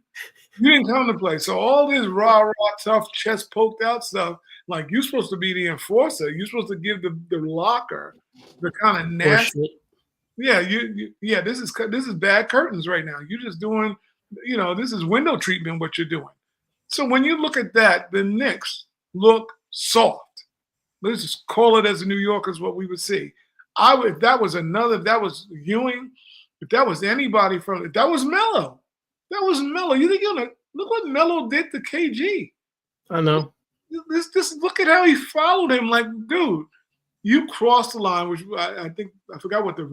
You didn't come to play. So all this rah, tough, chest poked out stuff, like you're supposed to be the enforcer. You're supposed to give the locker the kind of nasty. Yeah, this is bad curtains right now. You're just doing, this is window treatment what you're doing. So when you look at that, the Knicks look soft. Let's just call it as a New Yorkers what we would see. If that was Ewing, if that was anybody if that was Melo. That was Melo. You think look what Melo did to KG. I know. This look at how he followed him. Like, dude, you crossed the line, which I think I forgot what the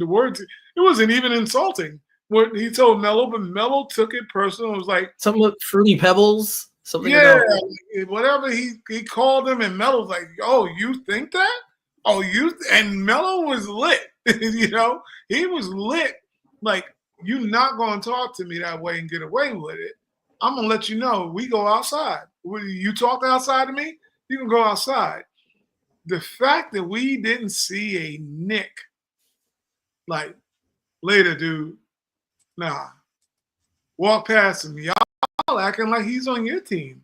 words. It wasn't even insulting what he told Melo, but Melo took it personal. It was like something with Fruity Pebbles. Something whatever he called him, and Melo was like, "Oh, you think that? Oh, and Melo was lit. He was lit. Like, you're not going to talk to me that way and get away with it. I'm going to let you know we go outside. You talk outside to me, you can go outside. The fact that we didn't see a Nick, like, later, dude, nah. Walk past him. Y'all acting like he's on your team.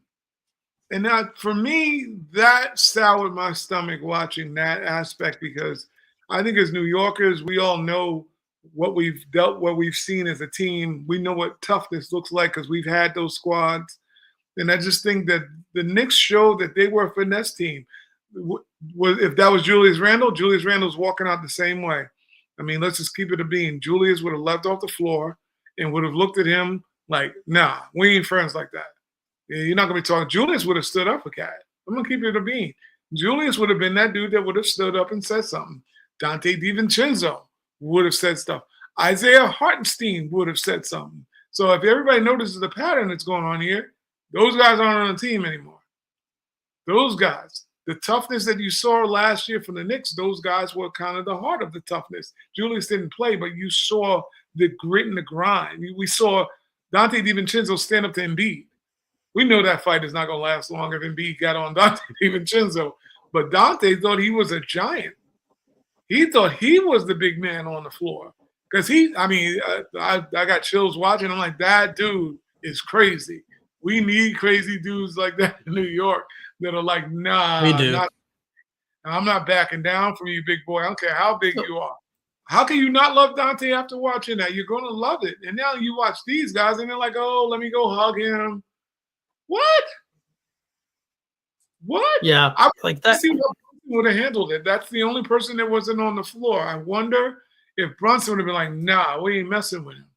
And now, for me, that soured my stomach watching that aspect because I think as New Yorkers, we all know what we've seen as a team. We know what toughness looks like because we've had those squads. And I just think that the Knicks showed that they were a finesse team. If that was Julius Randle's walking out the same way. I mean, let's just keep it a bean. Julius would have left off the floor and would have looked at him like, nah, we ain't friends like that. You're not going to be talking. Julius would have stood up for Cat. I'm going to keep it a bean. Julius would have been that dude that would have stood up and said something. Dante DiVincenzo would have said stuff. Isaiah Hartenstein would have said something. So if everybody notices the pattern that's going on here, those guys aren't on the team anymore. Those guys, the toughness that you saw last year from the Knicks, those guys were kind of the heart of the toughness. Julius didn't play, but you saw the grit and the grind. We saw Dante DiVincenzo stand up to Embiid. We know that fight is not going to last long if Embiid got on Dante DiVincenzo. But Dante thought he was a giant. He thought he was the big man on the floor. Because I got chills watching. I'm like, that dude is crazy. We need crazy dudes like that in New York that are like, nah, we do. I'm not backing down from you, big boy. I don't care how big you are. How can you not love Dante after watching that? You're going to love it. And now you watch these guys, and they're like, oh, let me go hug him. What? Yeah, I like that. See how Brunson would have handled it. That's the only person that wasn't on the floor. I wonder if Brunson would have been like, nah, we ain't messing with him.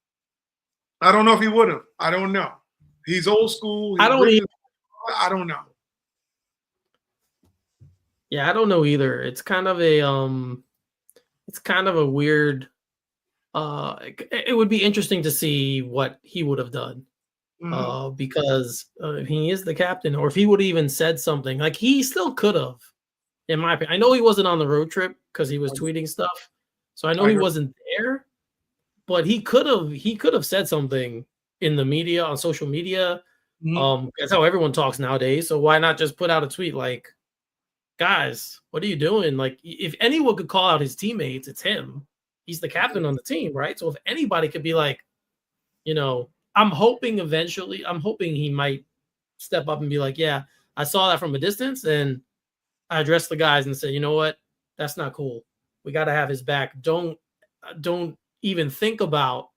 I don't know if he would have. I don't know. He's old school. I don't know. Yeah, I don't know either. It's kind of a weird. It would be interesting to see what he would have done. Because if he is the captain, or if he would have even said something, like he still could have, in my opinion. I know he wasn't on the road trip because he was tweeting stuff, so I know he wasn't there, but he could have said something in the media, on social media. That's how everyone talks nowadays. So why not just put out a tweet like, guys, what are you doing? Like, if anyone could call out his teammates, it's him. He's the captain on the team, right? So if anybody could be like, I'm hoping he might step up and be like, yeah, I saw that from a distance, and I addressed the guys and said, you know what? That's not cool. We got to have his back. Don't even think about,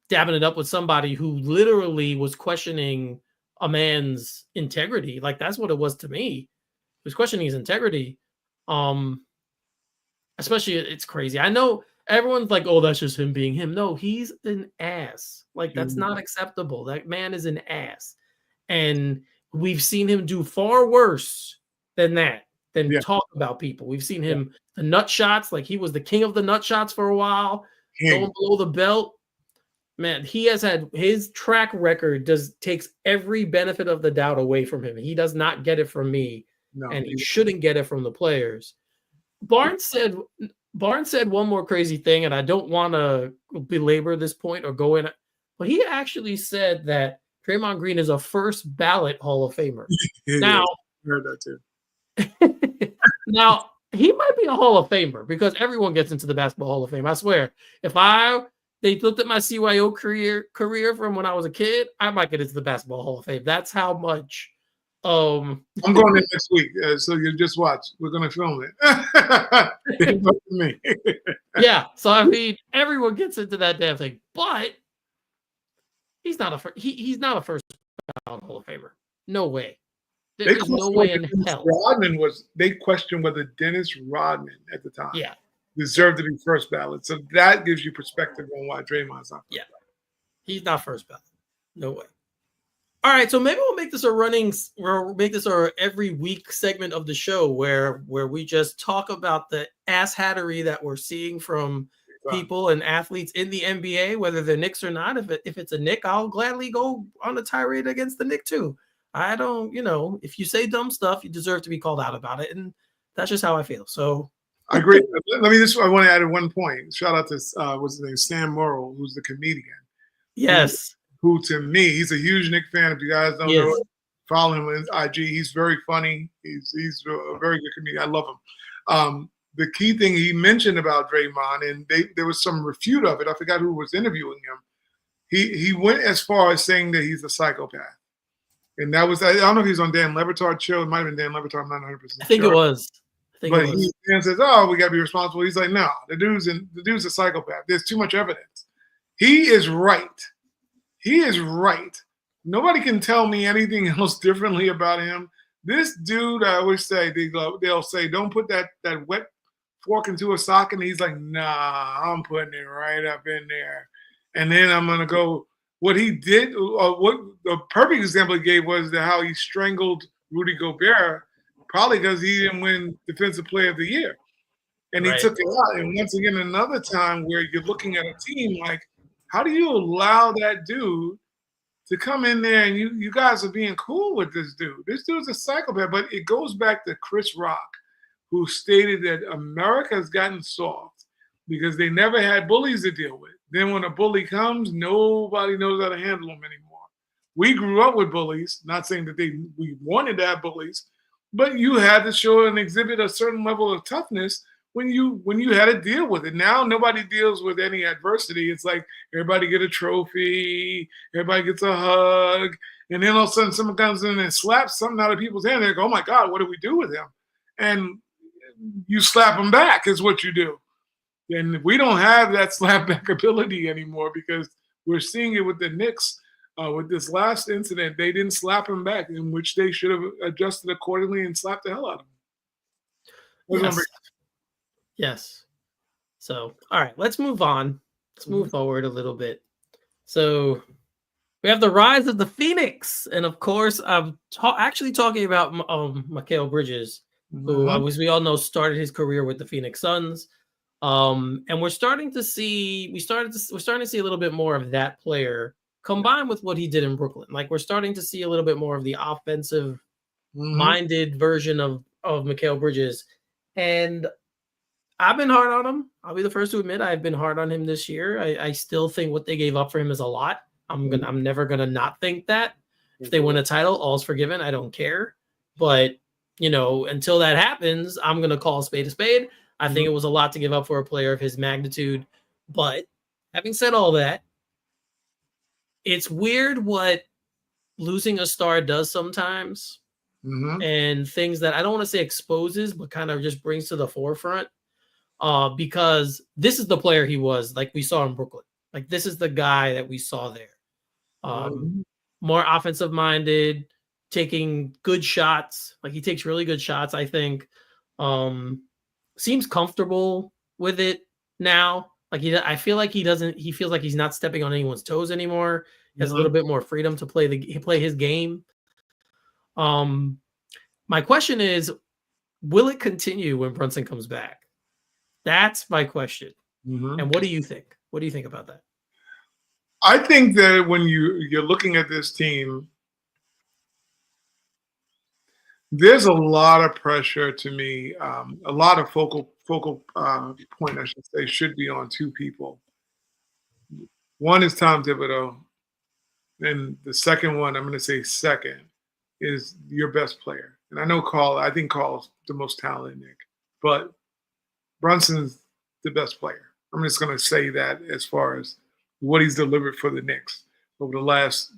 dabbing it up with somebody who literally was questioning a man's integrity. Like, that's what it was to me. He was questioning his integrity. Especially, it's crazy. I know everyone's like, oh, that's just him being him. No, he's an ass. Like, that's not acceptable. That man is an ass. And we've seen him do far worse than that, than Yeah. talk about people. We've seen him the nut shots, like he was the king of the nut shots for a while, going below the belt. Man, he has had his track record takes every benefit of the doubt away from him. He does not get it from me, and he shouldn't get it from the players. Barnes said one more crazy thing, and I don't want to belabor this point or go in, but he actually said that Draymond Green is a first ballot Hall of Famer. Now, I heard that too. Now, he might be a Hall of Famer because everyone gets into the Basketball Hall of Fame. I swear, if they looked at my CYO career from when I was a kid, I might get into the Basketball Hall of Fame. That's how much. I'm going in next week, so you just watch. We're going to film it. Me. Yeah, so I mean, everyone gets into that damn thing, but he's not a he's not a first ballot Hall of Famer. No way. There's no way in hell. They questioned whether Dennis Rodman at the time Yeah. deserved to be first ballot. So that gives you perspective on why Draymond's not. Yeah. He's not first ballot. No way. All right, so maybe we'll make this our every week segment of the show where we just talk about the asshattery that we're seeing from people and athletes in the NBA, whether they're Knicks or not. If it's a Knick, I'll gladly go on a tirade against the Knick too. I don't, if you say dumb stuff, you deserve to be called out about it, and that's just how I feel. So I agree. I want to add one point. Shout out to what's his name, Sam Morrill, who's the comedian. Yes. Who to me, he's a huge Knick fan. If you guys don't know it, follow him on IG. He's very funny. He's a very good comedian. I love him. The key thing he mentioned about Draymond, and there was some refute of it. I forgot who was interviewing him. He went as far as saying that he's a psychopath. And that was, I don't know if he was on Dan Le Batard's show. It might have been Dan Le Batard. I'm not 100% sure. I think it was. But he says, "Oh, we got to be responsible." He's like, "No, the dude's a psychopath. There's too much evidence." He is right. He is right. Nobody can tell me anything else differently about him. This dude, I always say, they'll say, "Don't put that wet fork into a socket." And he's like, "Nah, I'm putting it right up in there." And then I'm gonna go. What he did, what the perfect example he gave was how he strangled Rudy Gobert, probably because he didn't win Defensive Player of the Year. And he took it out. And once again, another time where you're looking at a team like, how do you allow that dude to come in there and you guys are being cool with this dude? This dude's a psychopath. But it goes back to Chris Rock, who stated that America has gotten soft because they never had bullies to deal with. Then when a bully comes, nobody knows how to handle them anymore. We grew up with bullies, not saying that we wanted to have bullies, but you had to show and exhibit a certain level of toughness when you had to deal with it. Now nobody deals with any adversity. It's like everybody get a trophy, everybody gets a hug, and then all of a sudden someone comes in and slaps something out of people's hand. They go, "Oh my God, what do we do with him?" And you slap them back is what you do. And we don't have that slapback ability anymore because we're seeing it with the Knicks. With this last incident, they didn't slap him back, in which they should have adjusted accordingly and slapped the hell out of him. Yes. So, all right, let's move on. Let's move forward a little bit. So, we have the rise of the Phoenix. And of course, I'm actually talking about Mikal Bridges, who, as we all know, started his career with the Phoenix Suns. And we're starting to see a little bit more of that player combined with what he did in Brooklyn. Like, we're starting to see a little bit more of the offensive minded version of Mikal Bridges. And I've been hard on him. I'll be the first to admit I've been hard on him this year. I still think what they gave up for him is a lot. I'm never gonna not think that. If they win a title, all's forgiven. I don't care. But until that happens, I'm gonna call a spade a spade. I think it was a lot to give up for a player of his magnitude. But having said all that, it's weird what losing a star does sometimes. And things that I don't want to say exposes, but kind of just brings to the forefront. Because this is the player he was, like we saw in Brooklyn. Like, this is the guy that we saw there. More offensive minded, taking good shots. Like, he takes really good shots, I think. Seems comfortable with it now. Like, I feel like he feels like he's not stepping on anyone's toes anymore. He has a little bit more freedom to play his game. My question is, will it continue when Brunson comes back? That's my question. Mm-hmm. And what do you think? What do you think about that? I think that when you're looking at this team, there's a lot of pressure to me. A lot of focal point, I should say, should be on two people. One is Tom Thibodeau, and the second one, I'm going to say second, is your best player. And I know Carl. I think Carl's the most talented, Nick, but Brunson's the best player. I'm just going to say that as far as what he's delivered for the Knicks over the last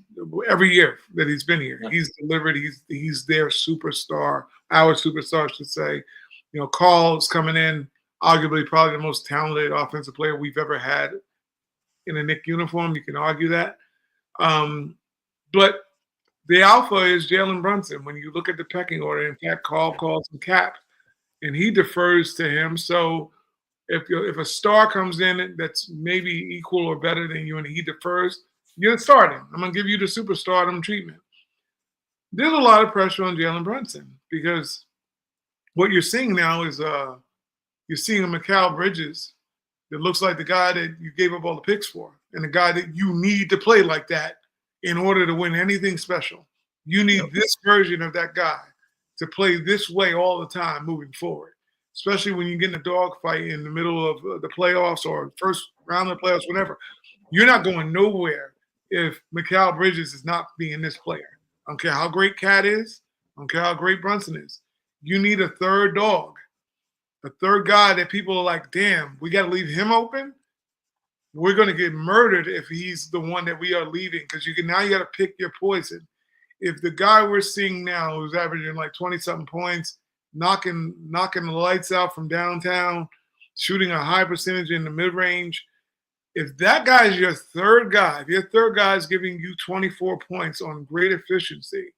every year that he's been here. He's delivered. He's their superstar, our superstar, I should say. You know, Carl's coming in, arguably probably the most talented offensive player we've ever had in a Knick uniform. You can argue that. But the alpha is Jalen Brunson. When you look at the pecking order, in fact, Carl calls him Cap, and he defers to him. So if a star comes in that's maybe equal or better than you and he defers, you're starting. I'm going to give you the superstardom treatment. There's a lot of pressure on Jalen Brunson because what you're seeing now is you're seeing a Mikal Bridges that looks like the guy that you gave up all the picks for and the guy that you need to play like that in order to win anything special. You need this version of that guy to play this way all the time moving forward, especially when you get in a dogfight in the middle of the playoffs or first round of the playoffs, whatever. You're not going nowhere if Mikal Bridges is not being this player. I don't care how great Cat is. I don't care how great Brunson is. You need a third dog, a third guy that people are like, damn, we got to leave him open. We're going to get murdered if he's the one that we are leaving because now you got to pick your poison. If the guy we're seeing now who's averaging like 20-something points, knocking the lights out from downtown, shooting a high percentage in the mid-range, if that guy is your third guy, if your third guy is giving you 24 points on great efficiency,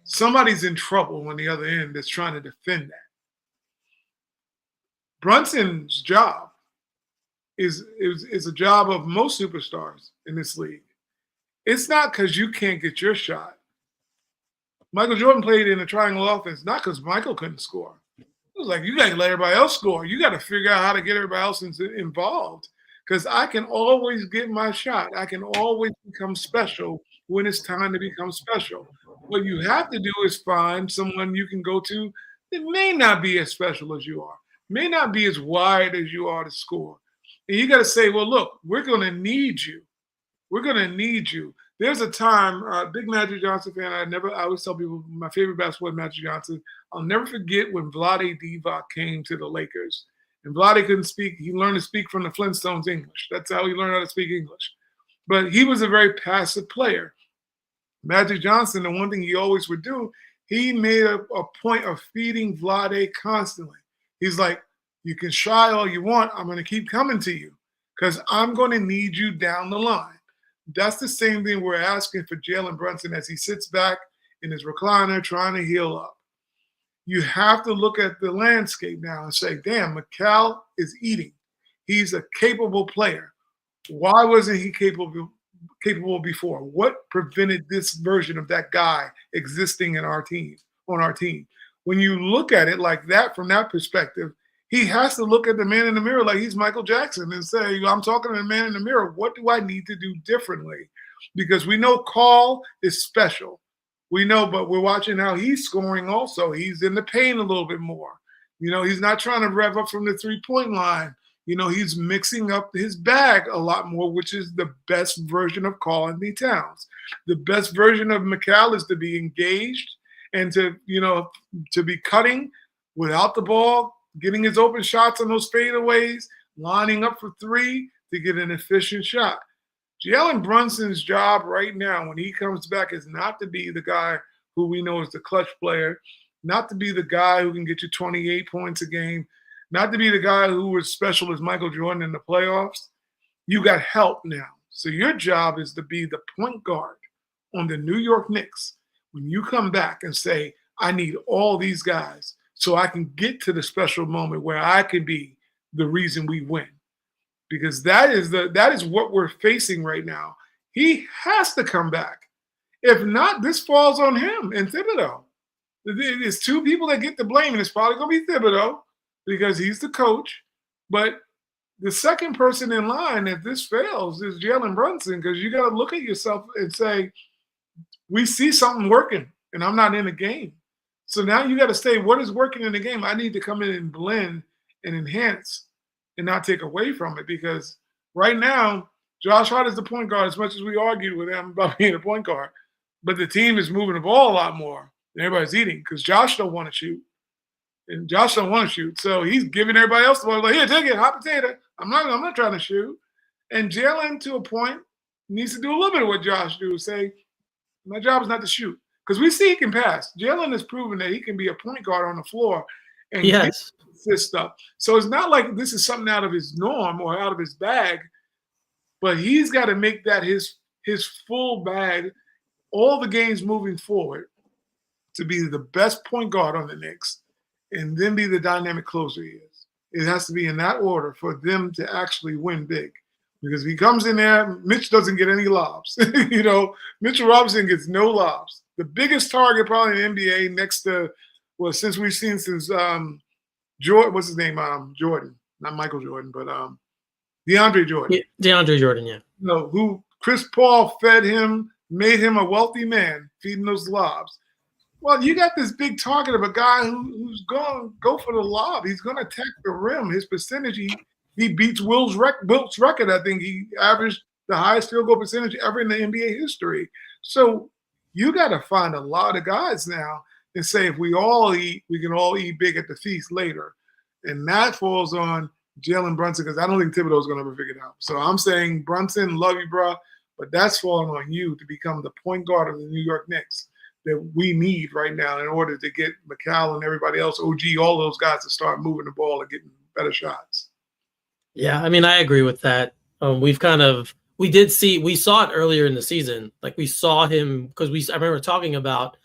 somebody's in trouble on the other end that's trying to defend that. Brunson's job is a job of most superstars in this league. It's not because you can't get your shot. Michael Jordan played in a triangle offense, not because Michael couldn't score. It was like, you got to let everybody else score. You got to figure out how to get everybody else involved because I can always get my shot. I can always become special when it's time to become special. What you have to do is find someone you can go to that may not be as special as you are, may not be as wide as you are to score. And you got to say, well, look, we're going to need you. We're going to need you. There's a time, big Magic Johnson fan, I always tell people my favorite basketball is Magic Johnson. I'll never forget when Vlade Divac came to the Lakers. And Vlade couldn't speak. He learned to speak from the Flintstones English. That's how he learned how to speak English. But he was a very passive player. Magic Johnson, the one thing he always would do, he made a point of feeding Vlade constantly. He's like, you can try all you want. I'm going to keep coming to you because I'm going to need you down the line. That's the same thing we're asking for Jalen Brunson as he sits back in his recliner trying to heal up. You have to look at the landscape now and say, damn, Mikal is eating. He's a capable player. Why wasn't he capable before? What prevented this version of that guy existing on our team? When you look at it like that from that perspective, he has to look at the man in the mirror like he's Michael Jackson and say, I'm talking to the man in the mirror. What do I need to do differently? Because we know Carl is special. We know, but we're watching how he's scoring also. He's in the paint a little bit more. You know, he's not trying to rev up from the three-point line. You know, he's mixing up his bag a lot more, which is the best version of Karl-Anthony Towns. The best version of Mikal is to be engaged and to be cutting without the ball, getting his open shots on those fadeaways, lining up for three to get an efficient shot. Jalen Brunson's job right now when he comes back is not to be the guy who we know is the clutch player, not to be the guy who can get you 28 points a game, not to be the guy who was special as Michael Jordan in the playoffs. You got help now. So your job is to be the point guard on the New York Knicks when you come back and say, I need all these guys so I can get to the special moment where I can be the reason we win. Because that is what we're facing right now. He has to come back. If not, this falls on him and Thibodeau. There's two people that get the blame, and it's probably going to be Thibodeau because he's the coach. But the second person in line, if this fails, is Jalen Brunson, because you got to look at yourself and say, we see something working, and I'm not in the game. So now you got to say, what is working in the game? I need to come in and blend and enhance and not take away from it, because right now, Josh Hart is the point guard, as much as we argued with him about being a point guard. But the team is moving the ball a lot more than everybody's eating, because Josh don't want to shoot. And Josh don't want to shoot. So he's giving everybody else the ball. Like, here, take it, hot potato. I'm not trying to shoot. And Jalen, to a point, needs to do a little bit of what Josh do. Say, my job is not to shoot. Because we see he can pass. Jalen has proven that he can be a point guard on the floor and Yes. this stuff. So it's not like this is something out of his norm or out of his bag, but he's got to make that his full bag all the games moving forward to be the best point guard on the Knicks and then be the dynamic closer he is. It has to be in that order for them to actually win big. Because if he comes in there, Mitch doesn't get any lobs. Mitch Robinson gets no lobs. The biggest target probably in the NBA next to, well, since we've seen since Jordan, what's his name? Jordan, not Michael Jordan, but DeAndre Jordan. Yeah, DeAndre Jordan, yeah. Who Chris Paul fed him, made him a wealthy man, feeding those lobs. Well, you got this big target of a guy who's going to go for the lob. He's going to attack the rim. His percentage, he beats Wilt's record. I think he averaged the highest field goal percentage ever in the NBA history. So you got to find a lot of guys now and say, if we all eat, we can all eat big at the feast later. And that falls on Jalen Brunson, because I don't think Thibodeau's going to ever figure it out. So I'm saying, Brunson, love you, bro, but that's falling on you to become the point guard of the New York Knicks that we need right now in order to get McCall and everybody else, OG, all those guys to start moving the ball and getting better shots. Yeah, I mean, I agree with that. We saw it earlier in the season. Like, we saw him, because I remember talking about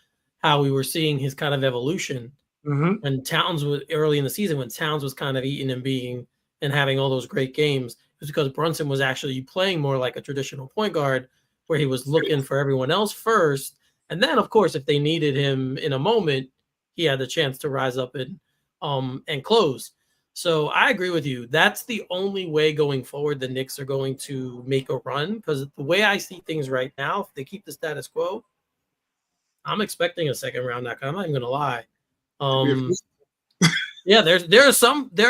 how we were seeing his kind of evolution when Towns was early in the season, when Towns was kind of eating and being and having all those great games. It was because Brunson was actually playing more like a traditional point guard, where he was looking for everyone else first. And then, of course, if they needed him in a moment, he had the chance to rise up and close. So I agree with you. That's the only way going forward the Knicks are going to make a run, because the way I see things right now, if they keep the status quo, I'm expecting a second round knockout. I'm not even going to lie. Yeah, there are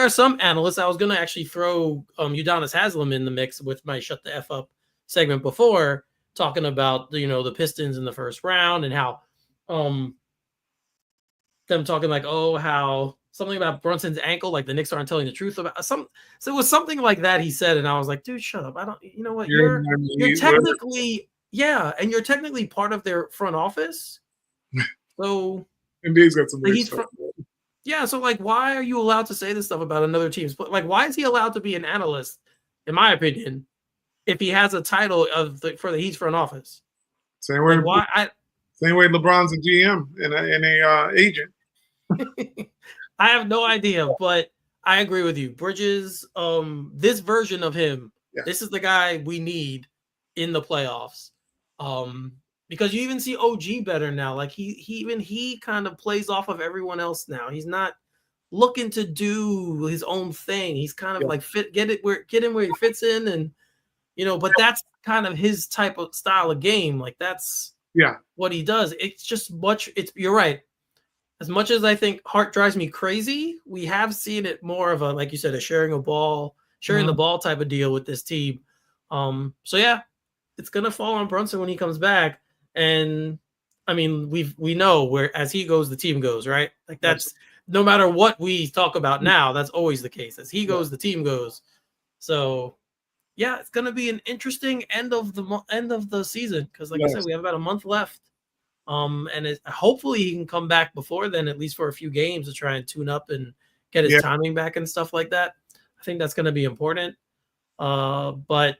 some analysts. I was going to actually throw Udonis Haslem in the mix with my Shut the F Up segment before, talking about the Pistons in the first round and how them talking like, how something about Brunson's ankle, like the Knicks aren't telling the truth about some. So it was something like that he said, and I was like, dude, shut up. I don't. You know what? You're technically and you're technically part of their front office. So NBA's got some so like, why are you allowed to say this stuff about another team's? Like, why is he allowed to be an analyst? In my opinion, if he has a title for the Heat's front office. Same way. Like, same way LeBron's a GM and a agent. I have no idea, but I agree with you. Bridges, this version of him, this is the guy we need in the playoffs. Because you even see OG better now. Like he kind of plays off of everyone else now. He's not looking to do his own thing. He's kind of like get him where he fits in, and but that's kind of his type of style of game. Like that's what he does. It's just you're right. As much as I think Hart drives me crazy, we have seen it more of a, like you said, a sharing the ball type of deal with this team. So yeah, it's gonna fall on Brunson when he comes back. And I mean, we know where as he goes, the team goes, right? Like that's no matter what we talk about now, that's always the case. As he goes, the team goes. So yeah, it's gonna be an interesting end of the season, because like I said, we have about a month left. And hopefully he can come back before then, at least for a few games, to try and tune up and get his timing back and stuff like that. I think that's going to be important. But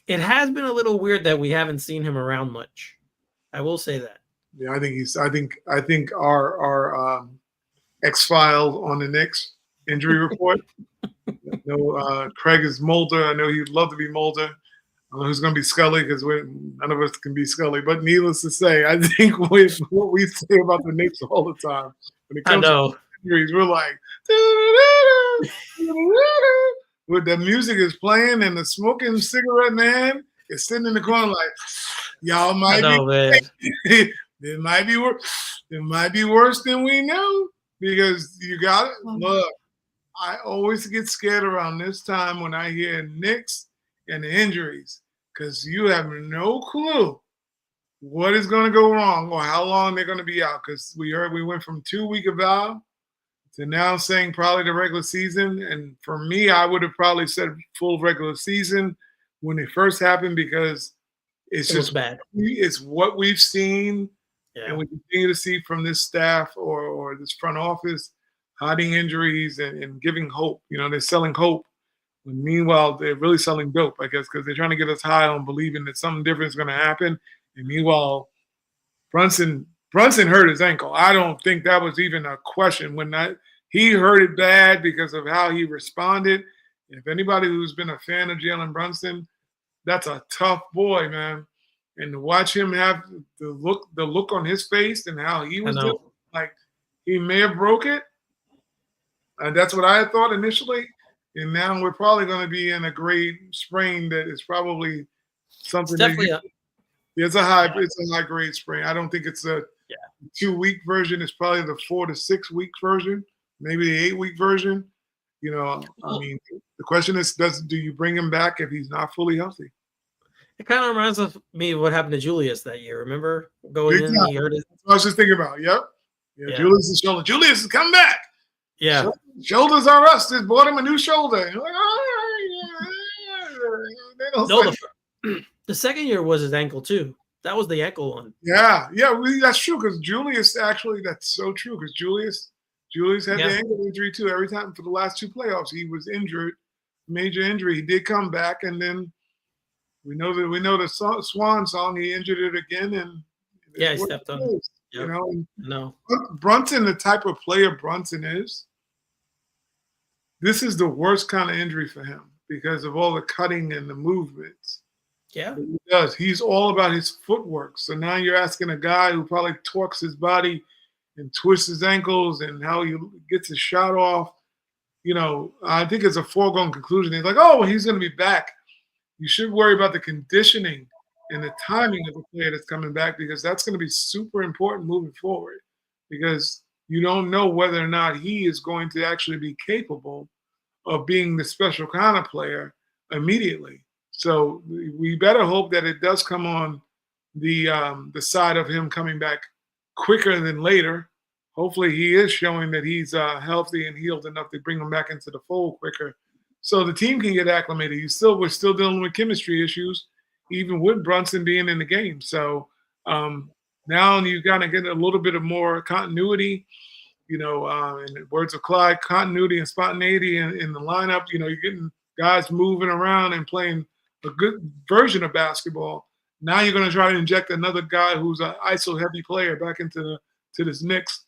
it has been a little weird that we haven't seen him around much. I will say that. Yeah, I think our X-File on the Knicks injury report. Craig is Mulder. I know he'd love to be Mulder. don't know who's going to be Scully because none of us can be Scully. But needless to say, I think with what we say about the Knicks all the time, when it I comes to know. injuries, we're like, with the music is playing and the smoking cigarette man is sitting in the corner like, y'all I might know, man. be, it might be worse. It might be worse than we know because you got it. Look, I always get scared around this time when I hear Knicks and the injuries because you have no clue what is going to go wrong or how long they're going to be out. Because we went from 2-week eval to now saying probably the regular season. And for me, I would have probably said full regular season when it first happened because it's It was just bad. it's what we've seen Yeah. and we continue to see from this staff or this front office hiding injuries and giving hope. You know, they're selling hope. When meanwhile, they're really selling dope, I guess, because they're trying to get us high on believing that something different is going to happen. And meanwhile, Brunson hurt his ankle. I don't think that was even a question. He hurt it bad because of how he responded. If anybody who's been a fan of Jalen Brunson, that's a tough boy, man. And to watch him have the look on his face and how he I was doing, know. like he may have broke it. And that's what I thought initially. And now we're probably going to be in a grade sprain that is probably It's something definitely that it's a high yeah. grade sprain. I don't think it's a Yeah. 2-week version. It's probably the 4 to 6 week version, maybe the 8-week version. You know, I Well, mean, the question is, do you bring him back if he's not fully healthy? it kind of reminds of me of what happened to Julius that year. Remember going Big in, time. he hurt it. That's what I was just thinking about. Yep. Yeah, Yeah. Julius' shoulder. Julius is coming back. Yeah. Shoulders are us. Just bought him a new shoulder. You're like, they don't No, say. the second year was his ankle too. That was the ankle one. Yeah, that's true because Julius actually, that's so true because Julius had the Yeah. ankle injury too. Every time for the last 2 playoffs, he was injured, major injury. He did come back, and then we know the Swan song. He injured it again, and Yeah, it's he what stepped it on. is. You Yep. know, and No. Brunson, the type of player Brunson is, this is the worst kind of injury for him because of all the cutting and the movements. Yeah. He does. He's all about his footwork. So now you're asking a guy who probably torques his body and twists his ankles and how he gets his shot off. You know, I think it's a foregone conclusion. He's like, oh, well, he's going to be back. You should worry about the conditioning and the timing of the player that's coming back because that's going to be super important moving forward because you don't know whether or not he is going to actually be capable of being the special kind of player immediately. So we better hope that it does come on the side of him coming back quicker than later. Hopefully, he is showing that he's healthy and healed enough to bring him back into the fold quicker, so the team can get acclimated. We're still dealing with chemistry issues, even with Brunson being in the game. So now you got to get a little bit of more continuity. You know, in the words of Clyde, continuity and spontaneity in the lineup. You know, you're getting guys moving around and playing a good version of basketball. Now you're going to try to inject another guy who's an ISO heavy player back into this mix,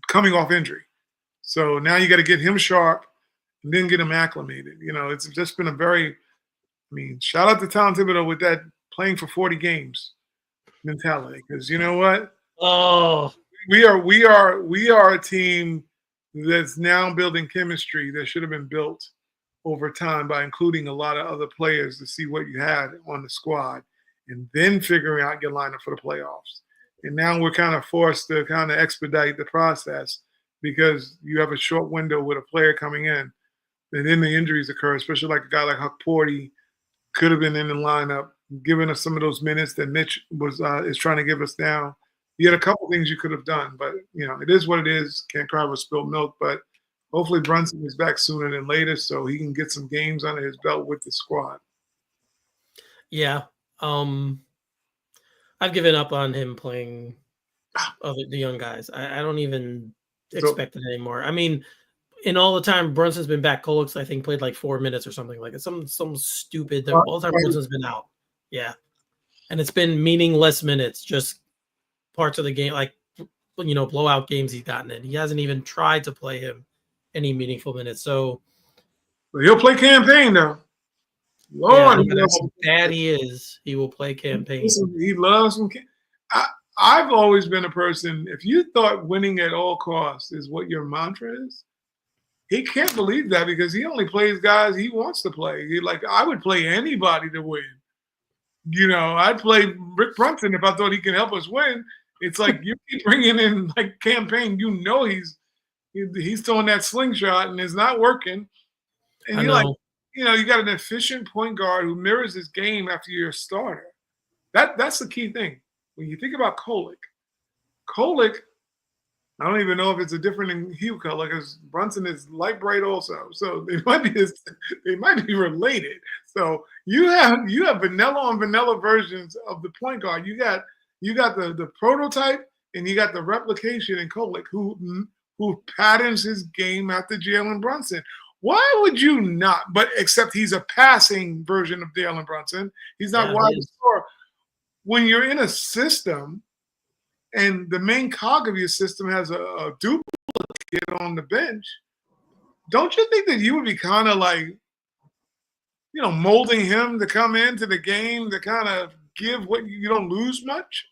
coming off injury. So now you got to get him sharp and then get him acclimated. You know, it's just been shout out to Tom Thibodeau with that playing for 40 games mentality. Because you know what? Oh, We are a team that's now building chemistry that should have been built over time by including a lot of other players to see what you had on the squad and then figuring out your lineup for the playoffs. And now we're kind of forced to kind of expedite the process because you have a short window with a player coming in and then the injuries occur, especially like a guy like Huck Porty could have been in the lineup, giving us some of those minutes that Mitch is trying to give us now. You had a couple things you could have done, but you know, it is what it is. Can't cry over spilled milk, but hopefully Brunson is back sooner than later so he can get some games under his belt with the squad. yeah. I've given up on him playing the young guys. I don't even expect it anymore. I mean, in all the time Brunson's been back, Kolix, I think, played like 4 minutes or something like it. Some stupid all the time Brunson's been out. Yeah. And it's been meaningless minutes, just parts of the game, like, you know, blowout games he's gotten in. He hasn't even tried to play him any meaningful minutes. So But he'll play campaign though. Yeah, Lord, no he matter loves how bad he is, he will play campaign. listen, he loves him. I've always been a person, if you thought winning at all costs is what your mantra is, he can't believe that because he only plays guys he wants to play. I would play anybody to win. I'd play Rick Brunson if I thought he could help us win. It's like you keep bringing in like campaign, he's throwing that slingshot and it's not working. And I you're like, know. you got an efficient point guard who mirrors his game after you're a starter. That's the key thing. When you think about Kolek, I don't even know if it's a different in hue color because Brunson is light bright also. So they might be related. So you have vanilla on vanilla versions of the point guard. You got the prototype and you got the replication in Kolek who patterns his game after Jalen Brunson. Why would you not? But except he's a passing version of Jalen Brunson. He's not wide scorer. When you're in a system and the main cog of your system has a duplicate on the bench, don't you think that you would be kind of like, molding him to come into the game to kind of give what you don't lose much?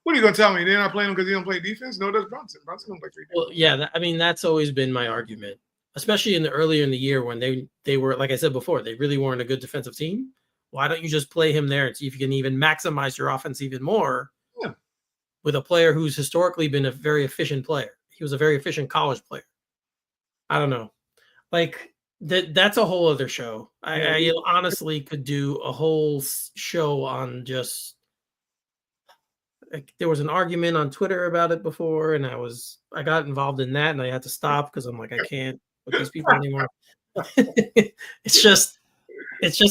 What are you going to tell me? They're not playing him because he don't play defense? No, that's Brunson. Brunson don't play defense. Well, yeah, that's always been my argument, especially earlier in the year when they were, like I said before, they really weren't a good defensive team. Why don't you just play him there and see if you can even maximize your offense even more with a player who's historically been a very efficient player? He was a very efficient college player. I don't know. Like that's a whole other show. I honestly could do a whole show on just there was an argument on Twitter about it before, and I got involved in that, and I had to stop because I'm like, I can't with these people anymore. It's just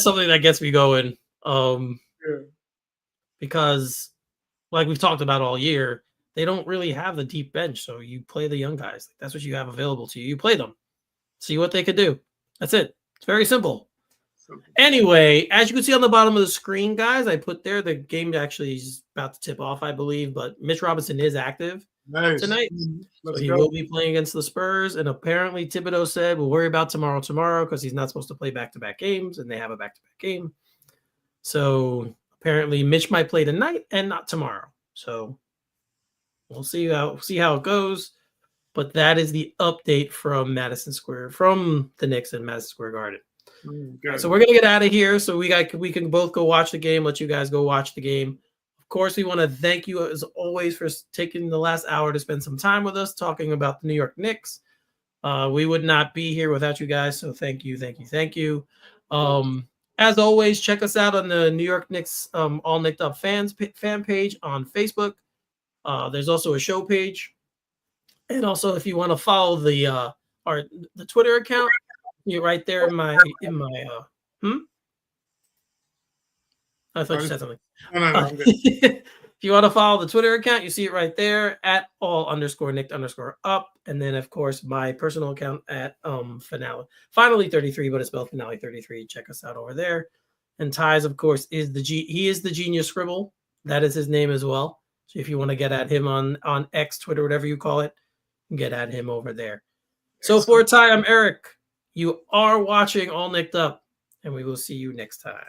something that gets me going. Because like we've talked about all year, they don't really have the deep bench. So you play the young guys. That's what you have available to you. You play them, see what they could do. That's it. It's very simple. Anyway, as you can see on the bottom of the screen, guys, I put there the game actually is about to tip off, I believe, but Mitch Robinson is active tonight. So he will be playing against the Spurs. And apparently Thibodeau said, we'll worry about tomorrow because he's not supposed to play back-to-back games, and they have a back-to-back game. So apparently Mitch might play tonight and not tomorrow. So we'll see how it goes. But that is the update from the Knicks and Madison Square Garden. So we're gonna get out of here. So we can both go watch the game. Let you guys go watch the game. Of course, we want to thank you as always for taking the last hour to spend some time with us talking about the New York Knicks. We would not be here without you guys. So thank you. As always, check us out on the New York Knicks All Knicked Up fan page on Facebook. There's also a show page, and also if you want to follow the Twitter account. You're right there in my I thought you said something. No. If you want to follow the Twitter account, you see it right there at all_Knicked_up. And then of course my personal account at finally 33, but it's spelled finale 33. Check us out over there. And Ty's, of course, he is the Genius Scribble. That is his name as well. So if you want to get at him on X, Twitter, whatever you call it, get at him over there. So for Ty, I'm Eric. You are watching All Knicked Up, and we will see you next time.